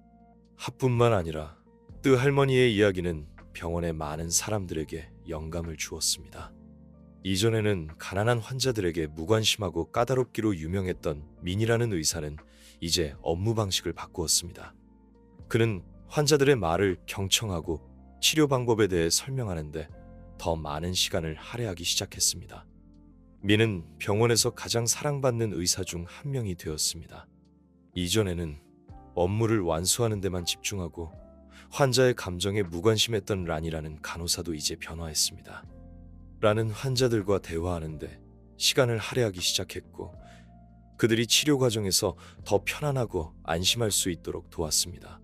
하뿐만 아니라 뜨 할머니의 이야기는 병원의 많은 사람들에게 영감을 주었습니다. 이전에는 가난한 환자들에게 무관심하고 까다롭기로 유명했던 민이라는 의사는 이제 업무 방식을 바꾸었습니다. 그는 환자들의 말을 경청하고 치료 방법에 대해 설명하는데 더 많은 시간을 할애하기 시작했습니다. 민은 병원에서 가장 사랑받는 의사 중 한 명이 되었습니다. 이전에는 업무를 완수하는 데만 집중하고 환자의 감정에 무관심했던 란이라는 간호사도 이제 변화했습니다. 란은 환자들과 대화하는데 시간을 할애하기 시작했고 그들이 치료 과정에서 더 편안하고 안심할 수 있도록 도왔습니다.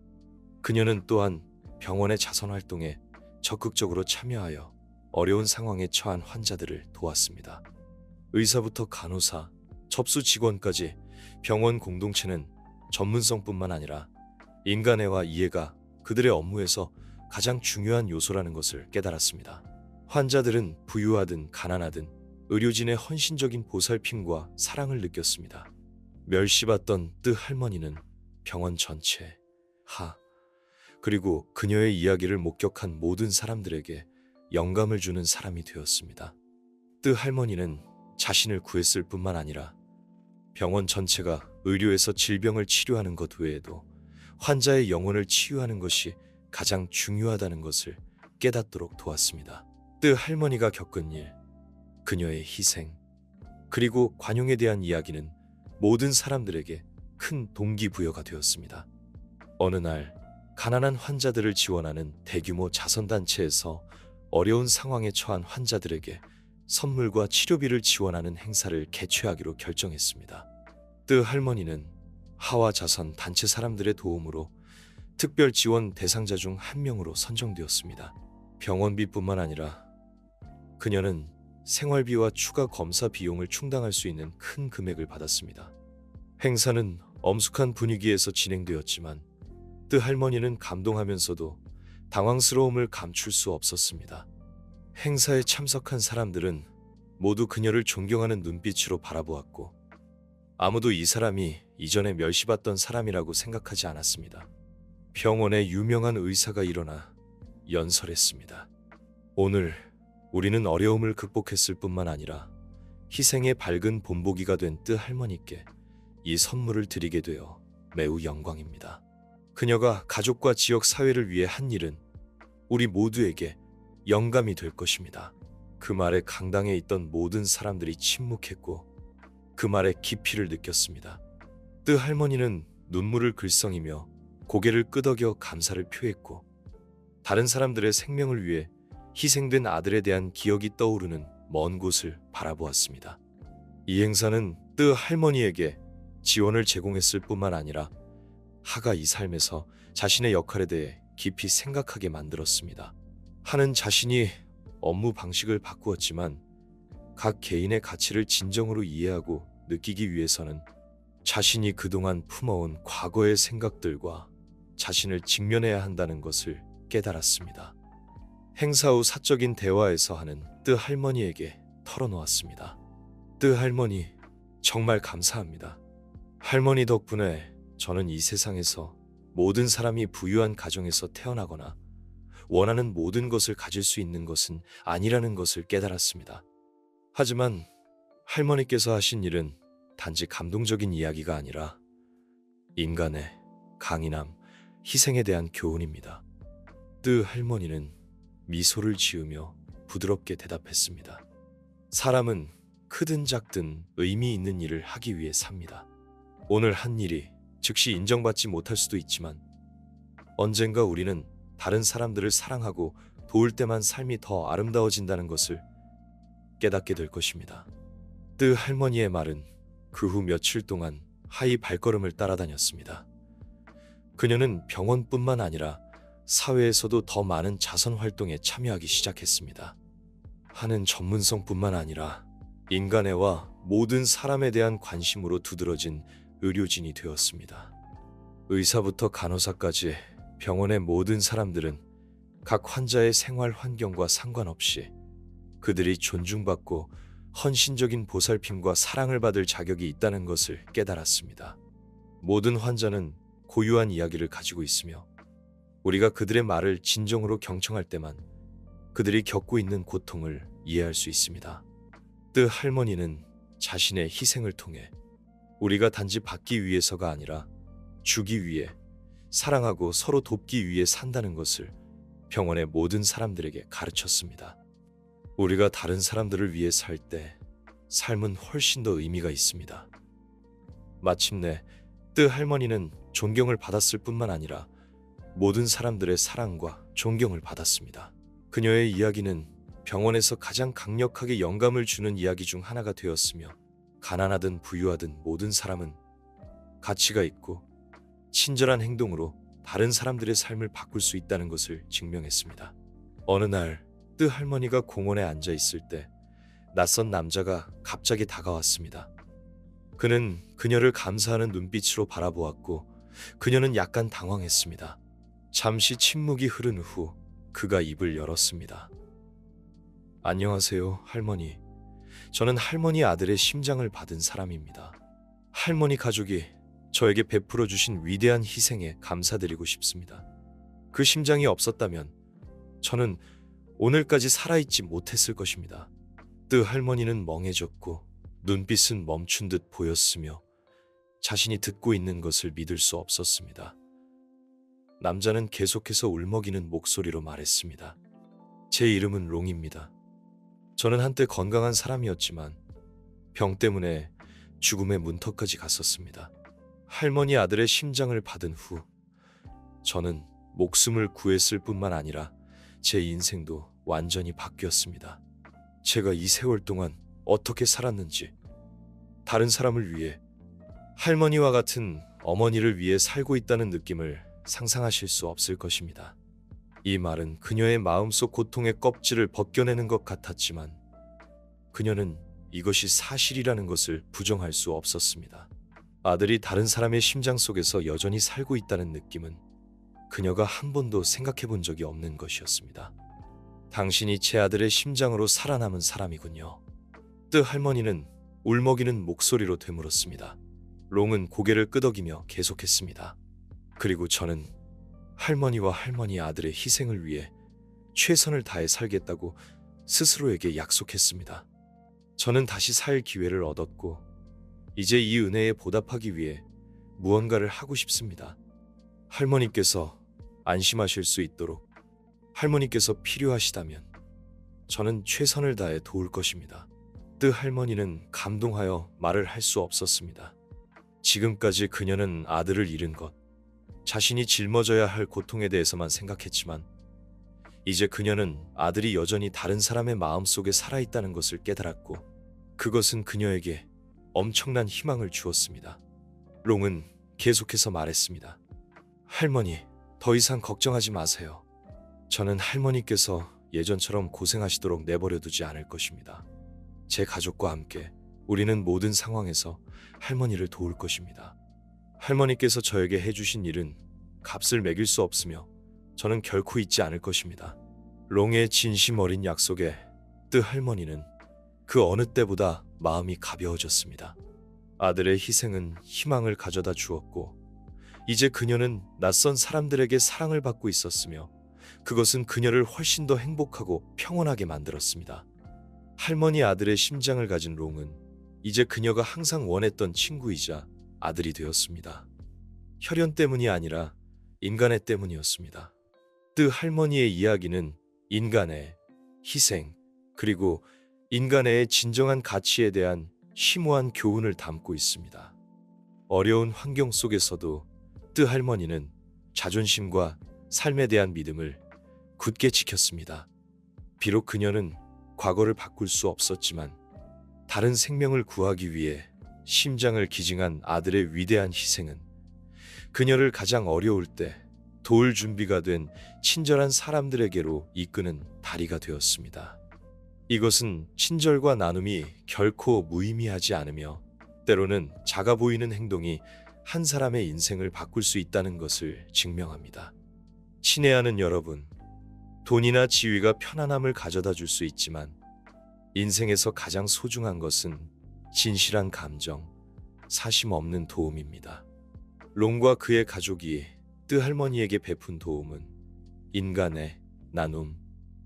그녀는 또한 병원의 자선 활동에 적극적으로 참여하여 어려운 상황에 처한 환자들을 도왔습니다. 의사부터 간호사, 접수 직원까지 병원 공동체는 전문성뿐만 아니라 인간애와 이해가 그들의 업무에서 가장 중요한 요소라는 것을 깨달았습니다. 환자들은 부유하든 가난하든 의료진의 헌신적인 보살핌과 사랑을 느꼈습니다. 멸시받던 뜨 할머니는 병원 전체, 그리고 그녀의 이야기를 목격한 모든 사람들에게 영감을 주는 사람이 되었습니다. 뜨 할머니는 자신을 구했을 뿐만 아니라 병원 전체가 의료에서 질병을 치료하는 것 외에도 환자의 영혼을 치유하는 것이 가장 중요하다는 것을 깨닫도록 도왔습니다. 뜨 할머니가 겪은 일, 그녀의 희생, 그리고 관용에 대한 이야기는 모든 사람들에게 큰 동기부여가 되었습니다. 어느 날 가난한 환자들을 지원하는 대규모 자선단체에서 어려운 상황에 처한 환자들에게 선물과 치료비를 지원하는 행사를 개최하기로 결정했습니다. 뜨 할머니는 하와 자선 단체 사람들의 도움으로 특별 지원 대상자 중 한 명으로 선정되었습니다. 병원비뿐만 아니라 그녀는 생활비와 추가 검사 비용을 충당할 수 있는 큰 금액을 받았습니다. 행사는 엄숙한 분위기에서 진행되었지만 뜨 할머니는 감동하면서도 당황스러움을 감출 수 없었습니다. 행사에 참석한 사람들은 모두 그녀를 존경하는 눈빛으로 바라보았고 아무도 이 사람이 이전에 멸시받던 사람이라고 생각하지 않았습니다. 병원에 유명한 의사가 일어나 연설했습니다. 오늘 우리는 어려움을 극복했을 뿐만 아니라 희생의 밝은 본보기가 된 뜨 할머니께 이 선물을 드리게 되어 매우 영광입니다. 그녀가 가족과 지역 사회를 위해 한 일은 우리 모두에게 영감이 될 것입니다. 그 말에 강당에 있던 모든 사람들이 침묵했고 그 말의 깊이를 느꼈습니다. 뜨 할머니는 눈물을 글썽이며 고개를 끄덕여 감사를 표했고 다른 사람들의 생명을 위해 희생된 아들에 대한 기억이 떠오르는 먼 곳을 바라보았습니다. 이 행사는 뜨 할머니에게 지원을 제공했을 뿐만 아니라 하가 이 삶에서 자신의 역할에 대해 깊이 생각하게 만들었습니다. 하는 자신이 업무 방식을 바꾸었지만 각 개인의 가치를 진정으로 이해하고 느끼기 위해서는 자신이 그동안 품어온 과거의 생각들과 자신을 직면해야 한다는 것을 깨달았습니다. 행사 후 사적인 대화에서 하는 뜨 할머니에게 털어놓았습니다. 뜨 할머니, 정말 감사합니다. 할머니 덕분에 저는 이 세상에서 모든 사람이 부유한 가정에서 태어나거나 원하는 모든 것을 가질 수 있는 것은 아니라는 것을 깨달았습니다. 하지만 할머니께서 하신 일은 단지 감동적인 이야기가 아니라 인간의 강인함, 희생에 대한 교훈입니다. 뜨 할머니는 미소를 지으며 부드럽게 대답했습니다. 사람은 크든 작든 의미 있는 일을 하기 위해 삽니다. 오늘 한 일이 즉시 인정받지 못할 수도 있지만 언젠가 우리는 다른 사람들을 사랑하고 도울 때만 삶이 더 아름다워진다는 것을 깨닫게 될 것입니다. 뜨 할머니의 말은 그 후 며칠 동안 하이 발걸음을 따라다녔습니다. 그녀는 병원뿐만 아니라 사회에서도 더 많은 자선 활동에 참여하기 시작했습니다. 하는 전문성뿐만 아니라 인간애와 모든 사람에 대한 관심으로 두드러진 의료진이 되었습니다. 의사부터 간호사까지 병원의 모든 사람들은 각 환자의 생활 환경과 상관없이 그들이 존중받고 헌신적인 보살핌과 사랑을 받을 자격이 있다는 것을 깨달았습니다. 모든 환자는 고유한 이야기를 가지고 있으며 우리가 그들의 말을 진정으로 경청할 때만 그들이 겪고 있는 고통을 이해할 수 있습니다. 뜨 할머니는 자신의 희생을 통해 우리가 단지 받기 위해서가 아니라 주기 위해, 사랑하고 서로 돕기 위해 산다는 것을 병원의 모든 사람들에게 가르쳤습니다. 우리가 다른 사람들을 위해 살 때 삶은 훨씬 더 의미가 있습니다. 마침내 뜨 할머니는 존경을 받았을 뿐만 아니라 모든 사람들의 사랑과 존경을 받았습니다. 그녀의 이야기는 병원에서 가장 강력하게 영감을 주는 이야기 중 하나가 되었으며 가난하든 부유하든 모든 사람은 가치가 있고 친절한 행동으로 다른 사람들의 삶을 바꿀 수 있다는 것을 증명했습니다. 어느 날 뜨 할머니가 공원에 앉아 있을 때 낯선 남자가 갑자기 다가왔습니다. 그는 그녀를 감사하는 눈빛으로 바라보았고 그녀는 약간 당황했습니다. 잠시 침묵이 흐른 후 그가 입을 열었습니다. 안녕하세요, 할머니. 저는 할머니 아들의 심장을 받은 사람입니다. 할머니 가족이 저에게 베풀어 주신 위대한 희생에 감사드리고 싶습니다. 그 심장이 없었다면 저는 오늘까지 살아있지 못했을 것입니다. 뜨 할머니는 멍해졌고 눈빛은 멈춘 듯 보였으며 자신이 듣고 있는 것을 믿을 수 없었습니다. 남자는 계속해서 울먹이는 목소리로 말했습니다. 제 이름은 롱입니다. 저는 한때 건강한 사람이었지만 병 때문에 죽음의 문턱까지 갔었습니다. 할머니 아들의 심장을 받은 후 저는 목숨을 구했을 뿐만 아니라 제 인생도 완전히 바뀌었습니다. 제가 이 세월 동안 어떻게 살았는지, 다른 사람을 위해, 할머니와 같은 어머니를 위해 살고 있다는 느낌을 상상하실 수 없을 것입니다. 이 말은 그녀의 마음속 고통의 껍질을 벗겨내는 것 같았지만 그녀는 이것이 사실이라는 것을 부정할 수 없었습니다. 아들이 다른 사람의 심장 속에서 여전히 살고 있다는 느낌은 그녀가 한 번도 생각해 본 적이 없는 것이었습니다. 당신이 제 아들의 심장으로 살아남은 사람이군요. 뜨 할머니는 울먹이는 목소리로 되물었습니다. 롱은 고개를 끄덕이며 계속했습니다. 그리고 저는 할머니와 할머니 아들의 희생을 위해 최선을 다해 살겠다고 스스로에게 약속했습니다. 저는 다시 살 기회를 얻었고 이제 이 은혜에 보답하기 위해 무언가를 하고 싶습니다. 할머니께서 안심하실 수 있도록 할머니께서 필요하시다면 저는 최선을 다해 도울 것입니다. 뜨 할머니는 감동하여 말을 할 수 없었습니다. 지금까지 그녀는 아들을 잃은 것, 자신이 짊어져야 할 고통에 대해서만 생각했지만 이제 그녀는 아들이 여전히 다른 사람의 마음속에 살아있다는 것을 깨달았고 그것은 그녀에게 엄청난 희망을 주었습니다. 롱은 계속해서 말했습니다. 할머니, 더 이상 걱정하지 마세요. 저는 할머니께서 예전처럼 고생하시도록 내버려 두지 않을 것입니다. 제 가족과 함께 우리는 모든 상황에서 할머니를 도울 것입니다. 할머니께서 저에게 해주신 일은 값을 매길 수 없으며 저는 결코 잊지 않을 것입니다. 롱의 진심 어린 약속에 뜨 할머니는 그 어느 때보다 마음이 가벼워졌습니다. 아들의 희생은 희망을 가져다 주었고 이제 그녀는 낯선 사람들에게 사랑을 받고 있었으며 그것은 그녀를 훨씬 더 행복하고 평온하게 만들었습니다. 할머니 아들의 심장을 가진 롱은 이제 그녀가 항상 원했던 친구이자 아들이 되었습니다. 혈연 때문이 아니라 인간의 때문이었습니다. 뜨 할머니의 이야기는 인간의 희생 그리고 인간의 진정한 가치에 대한 심오한 교훈을 담고 있습니다. 어려운 환경 속에서도 뜨 할머니는 자존심과 삶에 대한 믿음을 굳게 지켰습니다. 비록 그녀는 과거를 바꿀 수 없었지만 다른 생명을 구하기 위해 심장을 기증한 아들의 위대한 희생은 그녀를 가장 어려울 때 도울 준비가 된 친절한 사람들에게로 이끄는 다리가 되었습니다. 이것은 친절과 나눔이 결코 무의미하지 않으며 때로는 작아 보이는 행동이 한 사람의 인생을 바꿀 수 있다는 것을 증명합니다. 친애하는 여러분, 돈이나 지위가 편안함을 가져다 줄 수 있지만 인생에서 가장 소중한 것은 진실한 감정, 사심 없는 도움입니다. 롱과 그의 가족이 뜨 할머니에게 베푼 도움은 인간의 나눔,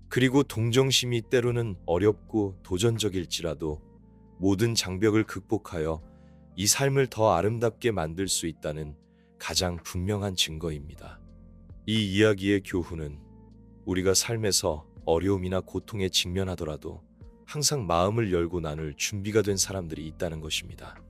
그리고 동정심이 때로는 어렵고 도전적일지라도 모든 장벽을 극복하여 이 삶을 더 아름답게 만들 수 있다는 가장 분명한 증거입니다. 이 이야기의 교훈은 우리가 삶에서 어려움이나 고통에 직면하더라도 항상 마음을 열고 나눌 준비가 된 사람들이 있다는 것입니다.